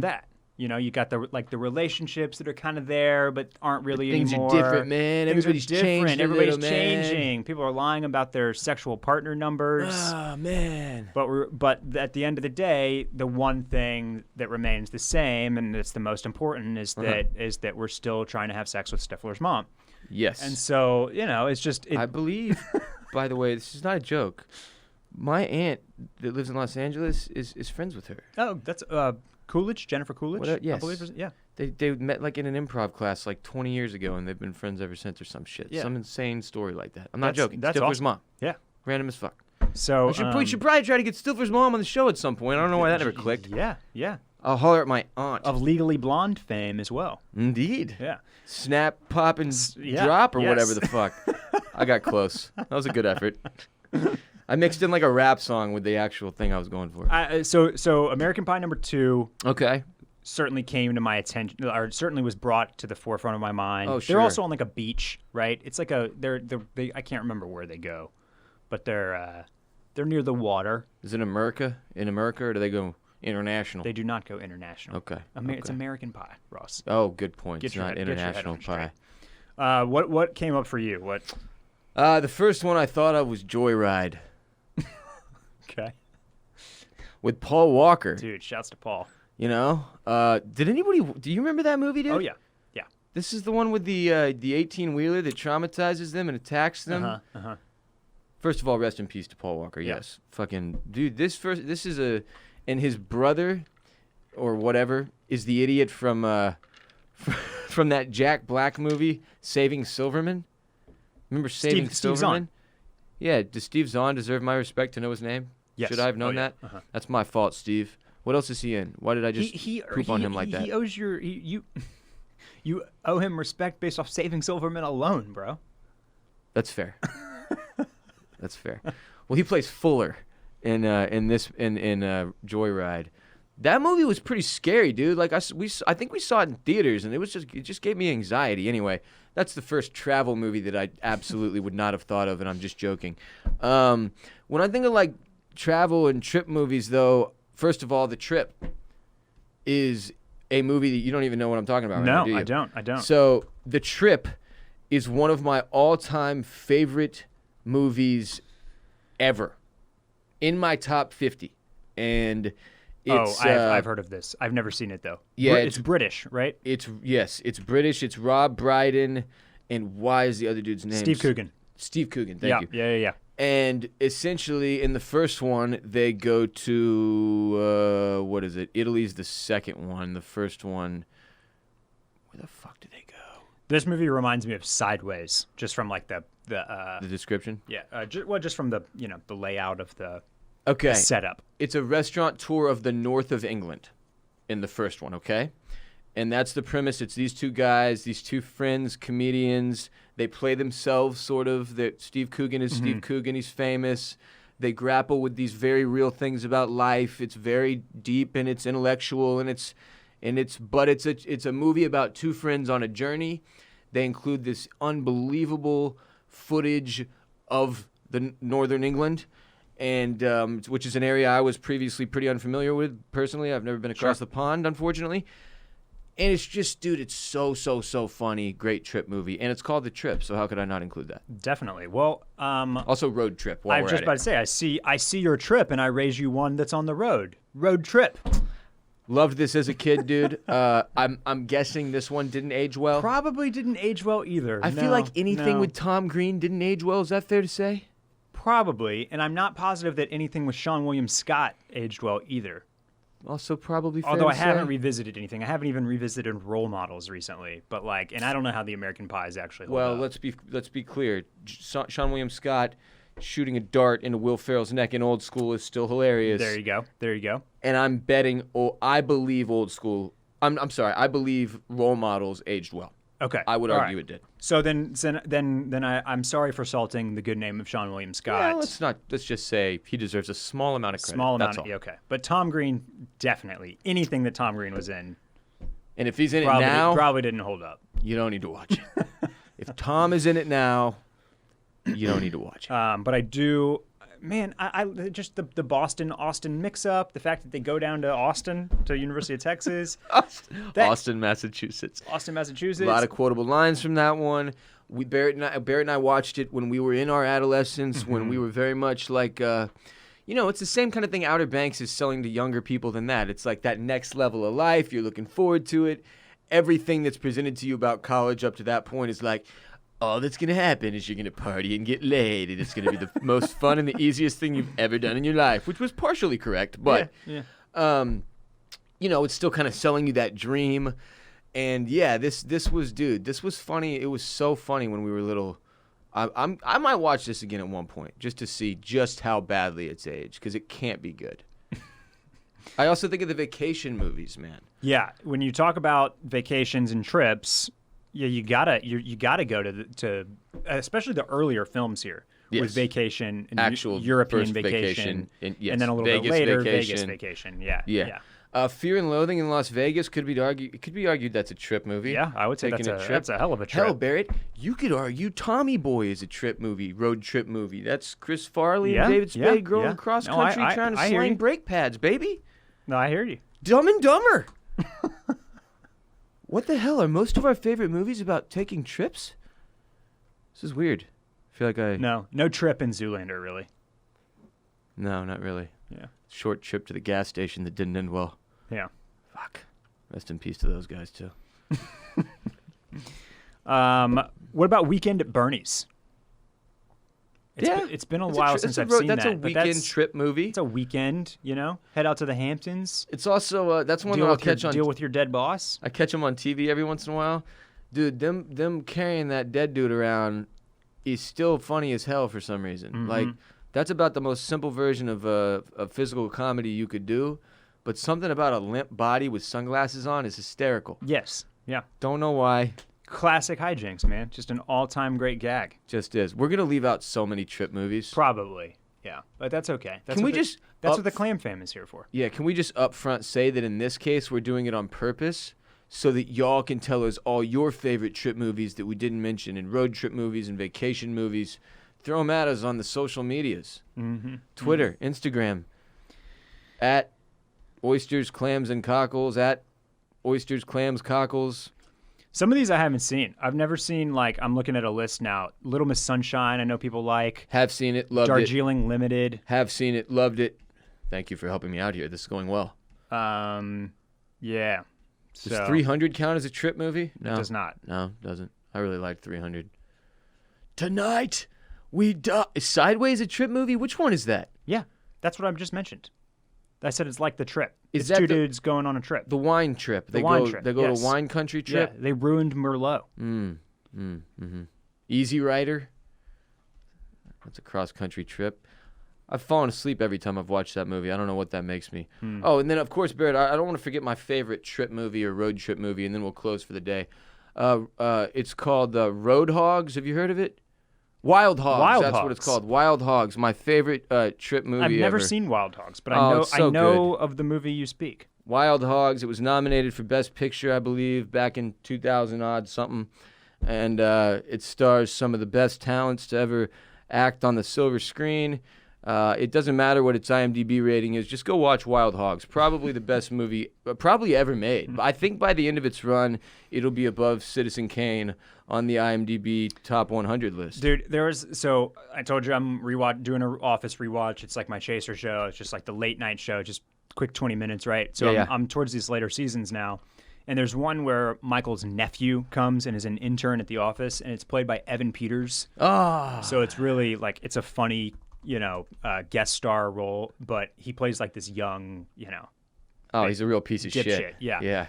that. You got the relationships that are kind of there but aren't really Things anymore. are different, man. Things Everybody's are different. changed a Everybody's little, man. changing. People are lying about their sexual partner numbers. Oh, man. But at the end of the day, the one thing that remains the same, and it's the most important, is that we're still trying to have sex with Stifler's mom. Yes. And so it's just. I believe, by the way, this is not a joke. My aunt that lives in Los Angeles is friends with her. Oh, that's Coolidge, Jennifer Coolidge. Yes. I believe. Yeah. They met like in an improv class like 20 years ago, and they've been friends ever since, or some shit. Yeah. Some insane story like that. I'm not joking. That's Stifler's awesome. mom. Yeah. Random as fuck. So We should probably try to get Stifler's mom on the show at some point. I don't know why that never clicked. Yeah. Yeah. I'll holler at my aunt. Of Legally Blonde fame as well. Indeed. Yeah. Snap, pop, and drop, or yes. whatever the fuck. I got close. That was a good effort. I mixed in like a rap song with the actual thing I was going for. So American Pie number 2 Okay. certainly came to my attention, or certainly was brought to the forefront of my mind. Oh, They're sure. also on like a beach, right? It's like they I can't remember where they go, but they're near the water. Is it America? In America, or do they go international? They do not go international. Okay. It's American Pie, Ross. Oh, good point. Get It's your not head- get your head international on straight. pie. What came up for you? What? The first one I thought of was Joyride Okay. with Paul Walker. Dude, shouts to Paul. Do you remember that movie, dude? Oh yeah. Yeah. This is the one with the 18-wheeler that traumatizes them and attacks them. Uh-huh. First of all, rest in peace to Paul Walker. Yeah. Yes. Fucking dude, this is and his brother or whatever is the idiot from from that Jack Black movie, Saving Silverman. Remember Saving Steve Silverman? Zahn. Yeah, does Steve Zahn deserve my respect to know his name? Yes. Should I have known Oh, yeah. that? Uh-huh. That's my fault, Steve. What else is he in? Why did I just poop on him like that? He owes you owe him respect based off Saving Silverman alone, bro. That's fair. That's fair. Well, he plays Fuller in Joyride. That movie was pretty scary, dude. Like I think we saw it in theaters, and it just gave me anxiety. Anyway, that's the first travel movie that I absolutely would not have thought of, and I'm just joking. When I think of like travel and trip movies, though, first of all, The Trip is a movie that you don't even know what I'm talking about. Right now, do you? I don't. So The Trip is one of my all-time favorite movies ever, in my top 50, and it's, I've heard of this. I've never seen it though. Yeah, it's British, right? It's British. It's Rob Brydon, and why is the other dude's name? Steve Coogan. Steve Coogan. Thank you. Yeah. And essentially, in the first one, they go to what is it? Italy's the second one. The first one, where the fuck do they go? This movie reminds me of Sideways, just from like the description. Yeah, just from the the layout of the Okay. setup. It's a restaurant tour of the north of England in the first one, okay? And that's the premise. It's these two guys, these two friends, comedians. They play themselves, sort of. Steve Coogan is Steve Coogan. He's famous. They grapple with these very real things about life. It's very deep and it's intellectual and it's a movie about two friends on a journey. They include this unbelievable footage of the northern England, and which is an area I was previously pretty unfamiliar with personally. I've never been across the pond, unfortunately. And it's just, dude, it's so funny. Great trip movie. And it's called The Trip, so how could I not include that? Definitely. Well, Also Road Trip. I was just about to say, I see your trip, and I raise you one that's on the road. Road Trip. Loved this as a kid, dude. I'm guessing this one didn't age well. Probably didn't age well either. I feel like anything no. with Tom Green didn't age well. Is that fair to say? Probably, and I'm not positive that anything with Sean William Scott aged well either. Also probably fair Although to I haven't say. revisited anything. I haven't even revisited Role Models recently. But and I don't know how the American Pies actually hold Well, up. let's be clear. Sean William Scott shooting a dart into Will Ferrell's neck in Old School is still hilarious. There you go. And I'm betting. I believe Old School. I'm sorry. I believe Role Models aged well. Okay. I would All argue right. it did. So then I'm sorry for salting the good name of Sean William Scott. Yeah, let's just say he deserves a small amount of credit. Small That's amount. all. Okay. But Tom Green, definitely. Anything that Tom Green was in And if he's in it now, probably didn't hold up. you don't need to watch it. If Tom is in it now, you don't need to watch it. But I do, man. I just the Boston Austin mix up. The fact that they go down to Austin, to University of Texas, Austin, Massachusetts. Austin, Massachusetts. A lot of quotable lines from that one. Barrett and I watched it when we were in our adolescence, when we were very much like, it's the same kind of thing Outer Banks is selling to younger people than that. It's like that next level of life. You're looking forward to it. Everything that's presented to you about college up to that point is like, all that's going to happen is you're going to party and get laid, and it's going to be the most fun and the easiest thing you've ever done in your life, which was partially correct. But, it's still kind of selling you that dream. And, yeah, this was funny. It was so funny when we were little. I might watch this again at one point just to see just how badly it's aged, because it can't be good. I also think of the vacation movies, man. Yeah, when you talk about vacations and trips, yeah, you gotta go to especially the earlier films here with Vacation and actual European first Vacation, and then a little Vegas bit later Vacation. Vegas Vacation. Yeah. Fear and Loathing in Las Vegas could be argued that's a trip movie. Yeah, I would say that's a hell of a trip. Hell, Barrett, you could argue Tommy Boy is a trip movie, road trip movie. That's Chris Farley and David Spade going across country trying to sling brake pads, baby. No, I hear you. Dumb and Dumber. What the hell? Are most of our favorite movies about taking trips? This is weird. I feel like No trip in Zoolander, really. No, not really. Yeah. Short trip to the gas station that didn't end well. Yeah. Fuck. Rest in peace to those guys, too. What about Weekend at Bernie's? It's been a while since I've seen that. That's a weekend trip movie. It's a weekend, head out to the Hamptons. It's also that's one that I'll catch on. Deal with your dead boss. I catch them on TV every once in a while, dude. Them carrying that dead dude around is still funny as hell for some reason. Mm-hmm. Like that's about the most simple version of physical comedy you could do, but something about a limp body with sunglasses on is hysterical. Yes. Yeah. Don't know why. Classic hijinks, man. Just an all-time great gag. Just is. We're gonna leave out so many trip movies. Probably, yeah, but that's okay. That's what the Clam Fam is here for. Yeah, can we just up front say that in this case we're doing it on purpose so that y'all can tell us all your favorite trip movies that we didn't mention, and road trip movies and vacation movies. Throw them at us on the social medias. Twitter, Instagram, at Oysters, Clams, and Cockles, at Oysters, Clams, Cockles. Some of these I haven't seen. I've never seen, I'm looking at a list now. Little Miss Sunshine, I know people like. Have seen it, loved it. Darjeeling Limited. Have seen it, loved it. Thank you for helping me out here. This is going well. Yeah. Does 300 count as a trip movie? No. It does not. No, it doesn't. I really liked 300. Tonight, we die. Is Sideways a trip movie? Which one is that? Yeah, that's what I've just mentioned. I said it's like the trip. Is it's two dudes going on a trip. The wine trip. They go to wine country trip. Yeah, they ruined Merlot. Easy Rider. That's a cross country trip. I've fallen asleep every time I've watched that movie. I don't know what that makes me. Oh, and then of course, Barrett, I don't want to forget my favorite trip movie or road trip movie, and then we'll close for the day. It's called Road Hogs. Have you heard of it? Wild Hogs. That's what it's called. Wild Hogs. My favorite trip movie I've never ever. Seen Wild Hogs, but I know of the movie you speak. Wild Hogs. It was nominated for Best Picture, I believe, back in 2000 odd something, and it stars some of the best talents to ever act on the silver screen. It doesn't matter what its IMDb rating is. Just go watch Wild Hogs. Probably the best movie probably ever made. I think by the end of its run, it'll be above Citizen Kane on the IMDb top 100 list. Dude, so I told you I'm doing an Office rewatch. It's like my chaser show. It's just like the late night show, just quick 20 minutes, right? So I'm towards these later seasons now. And there's one where Michael's nephew comes and is an intern at the office, and it's played by Evan Peters. Oh. So it's really it's a funny, guest star role, but he plays like this young, Oh, he's a real piece of shit. Yeah. Yeah.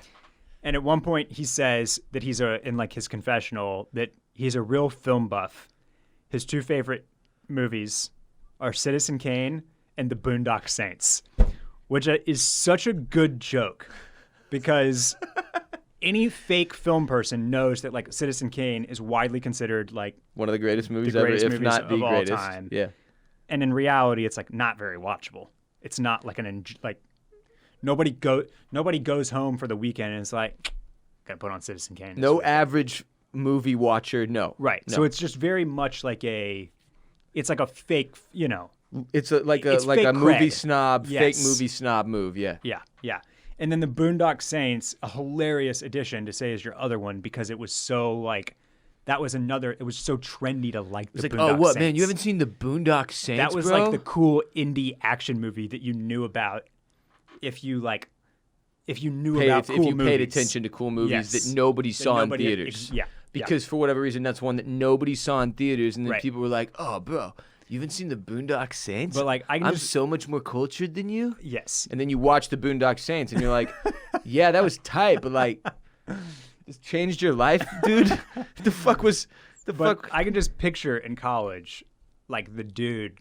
And at one point he says that he's in his confessional that he's a real film buff. His two favorite movies are Citizen Kane and The Boondock Saints, which is such a good joke because any fake film person knows that like Citizen Kane is widely considered like one of the greatest movies the greatest ever, if movies not the of all greatest. time. Yeah. And in reality, it's like not very watchable. It's not like nobody goes home for the weekend and it's like gotta put on Citizen Kane. No average movie watcher. No. Right. No. So it's just very much like it's like a fake, It's like a fake movie cred. snob, Yes. fake movie snob move. Yeah. Yeah. And then the Boondock Saints, a hilarious addition to say is your other one because it was so like, it was so trendy to like the It's like, Boondock oh, what, Saints. man? You haven't seen the Boondock Saints, That was bro? like the cool indie action movie that you knew about if you knew about cool if you movies. paid attention to cool movies Yes. that nobody saw in theaters. Yeah. Because for whatever reason, that's one that nobody saw in theaters, and then Right. people were like, "Oh, bro, you haven't seen the Boondock Saints? But like I'm so much more cultured than you." Yes. And then you watch the Boondock Saints, and you're like, "Yeah, that was tight, but like, this changed your life, dude." The fuck was the But fuck? I can just picture in college, like the dude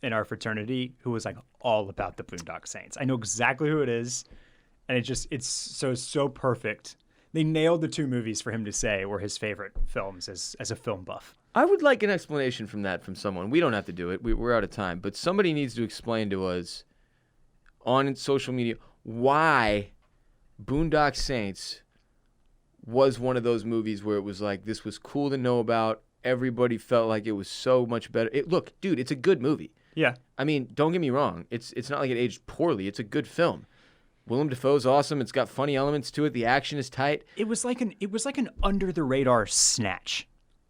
in our fraternity who was like all about the Boondock Saints. I know exactly who it is, and it's so perfect. They nailed the two movies for him to say were his favorite films as a film buff. I would like an explanation from someone. We don't have to do it. We're out of time, but somebody needs to explain to us on social media why Boondock Saints was one of those movies where it was like, this was cool to know about. Everybody felt like it was so much better. Look, dude, it's a good movie. Yeah. I mean, don't get me wrong. It's not like it aged poorly. It's a good film. Willem Dafoe's awesome. It's got funny elements to it. The action is tight. It was like an under the radar Snatch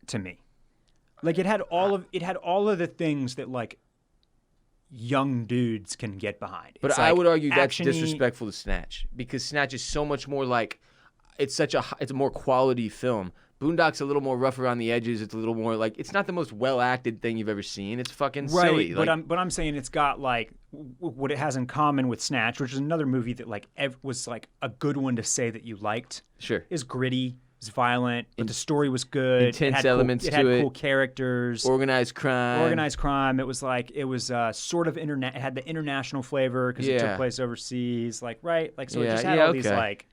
to me. Like it had all of the things that like young dudes can get behind. But It's I like would argue that's action-y. disrespectful to Snatch, because Snatch is so much more like, it's a more quality film. Boondock's a little more rough around the edges. It's a little more like, it's not the most well acted thing you've ever seen. It's fucking silly. But Like, I'm saying it's got like what it has in common with Snatch, which is another movie that like was like a good one to say that you liked. Sure. Is gritty, it's violent, but the story was good. Intense elements it had to it. cool characters. organized crime. Organized crime. It was sort of it had the international flavor because it Yeah. took place overseas. Like right, like so it Yeah, just had yeah, all these okay. like.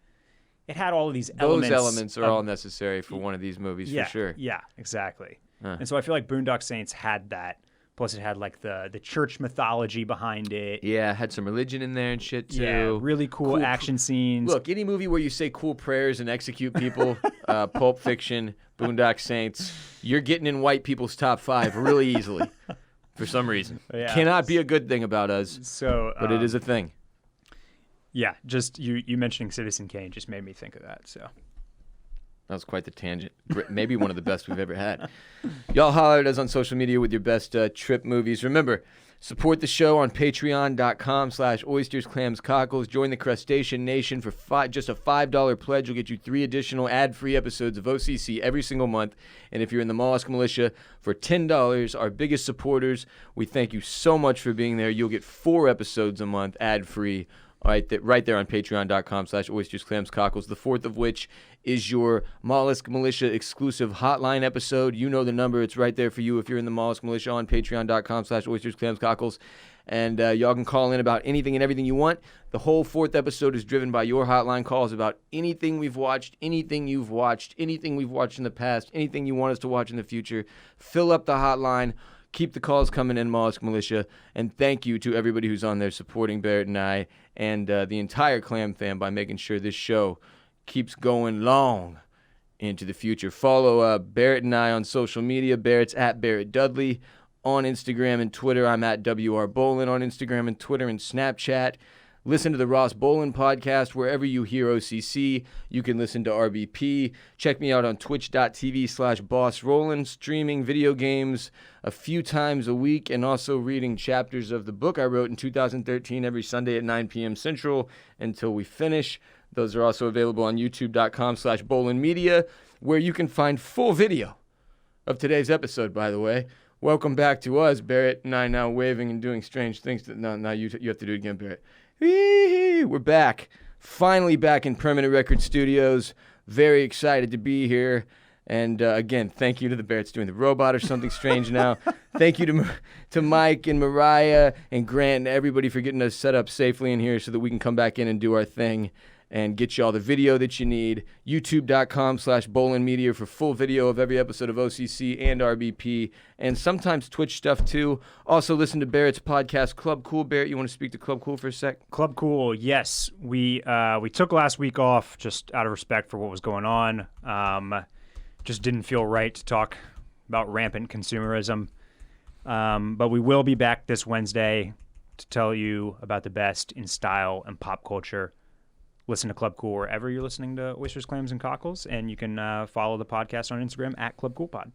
It had all of these Those elements. elements are of- all necessary for one of these movies, yeah, for sure. Yeah, exactly. Huh. And so I feel like Boondock Saints had that. Plus, it had like the church mythology behind it. Yeah, had some religion in there and shit, too. Yeah, really cool action scenes. Look, any movie where you say cool prayers and execute people, Pulp Fiction, Boondock Saints, you're getting in white people's top 5 really easily for some reason. Yeah. Cannot be a good thing about us, So, but it is a thing. Yeah, just you mentioning Citizen Kane just made me think of that. So That was quite the tangent. Maybe one of the best we've ever had. Y'all holler at us on social media with your best trip movies. Remember, support the show on patreon.com/oysters, clams, cockles. Join the Crustacean Nation for just a $5 pledge. Will get you 3 additional ad-free episodes of OCC every single month. And if you're in the Mollusk Militia, for $10, our biggest supporters, we thank you so much for being there. You'll get 4 episodes a month ad-free. Right there on patreon.com/oysters, clams, cockles. The 4th of which is your Mollusk Militia exclusive hotline episode. You know the number. It's right there for you if you're in the Mollusk Militia on patreon.com/oysters, clams, cockles. And y'all can call in about anything and everything you want. The whole 4th episode is driven by your hotline calls about anything we've watched, anything you've watched, anything we've watched in the past, anything you want us to watch in the future. Fill up the hotline. Keep the calls coming in, Mollusk Militia. And thank you to everybody who's on there supporting Barrett and I and the entire Clam fam by making sure this show keeps going long into the future. Follow Barrett and I on social media. Barrett's at Barrett Dudley on Instagram and Twitter. I'm at WR Bolen on Instagram and Twitter and Snapchat. Listen to the Ross Bolen podcast wherever you hear OCC. You can listen to RBP. Check me out on twitch.tv/BossRollin, streaming video games a few times a week and also reading chapters of the book I wrote in 2013 every Sunday at 9 p.m. Central until we finish. Those are also available on youtube.com/BolenMedia, where you can find full video of today's episode, by the way. Welcome back to us, Barrett and I now waving and doing strange things. No, you have to do it again, Barrett. We're back. Finally back in Permanent Record Studios. Very excited to be here. And again, thank you to the Barretts doing the robot or something strange now. Thank you to Mike and Mariah and Grant and everybody for getting us set up safely in here so that we can come back in and do our thing. and get you all the video that you need. YouTube.com/Bolen Media for full video of every episode of OCC and RBP, and sometimes Twitch stuff too. Also listen to Barrett's podcast, Club Cool. Barrett, you want to speak to Club Cool for a sec? Club Cool, yes. We took last week off just out of respect for what was going on. Just didn't feel right to talk about rampant consumerism. But we will be back this Wednesday to tell you about the best in style and pop culture. Listen to Club Cool wherever you're listening to Oysters, Clams, and Cockles, and you can follow the podcast on Instagram at Club Cool Pod.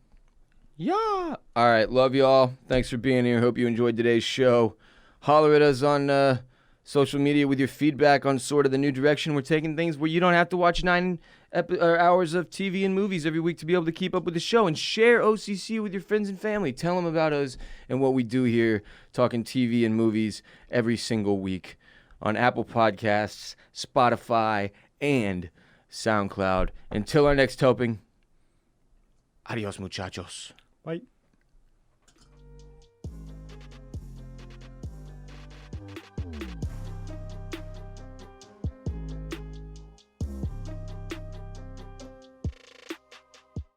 Yeah. All right. Love y'all. Thanks for being here. Hope you enjoyed today's show. Holler at us on social media with your feedback on sort of the new direction we're taking things, where you don't have to watch 9 hours of TV and movies every week to be able to keep up with the show, and share OCC with your friends and family. Tell them about us and what we do here, talking TV and movies every single week on Apple Podcasts, Spotify, and SoundCloud. Until our next helping, adios, muchachos. Bye.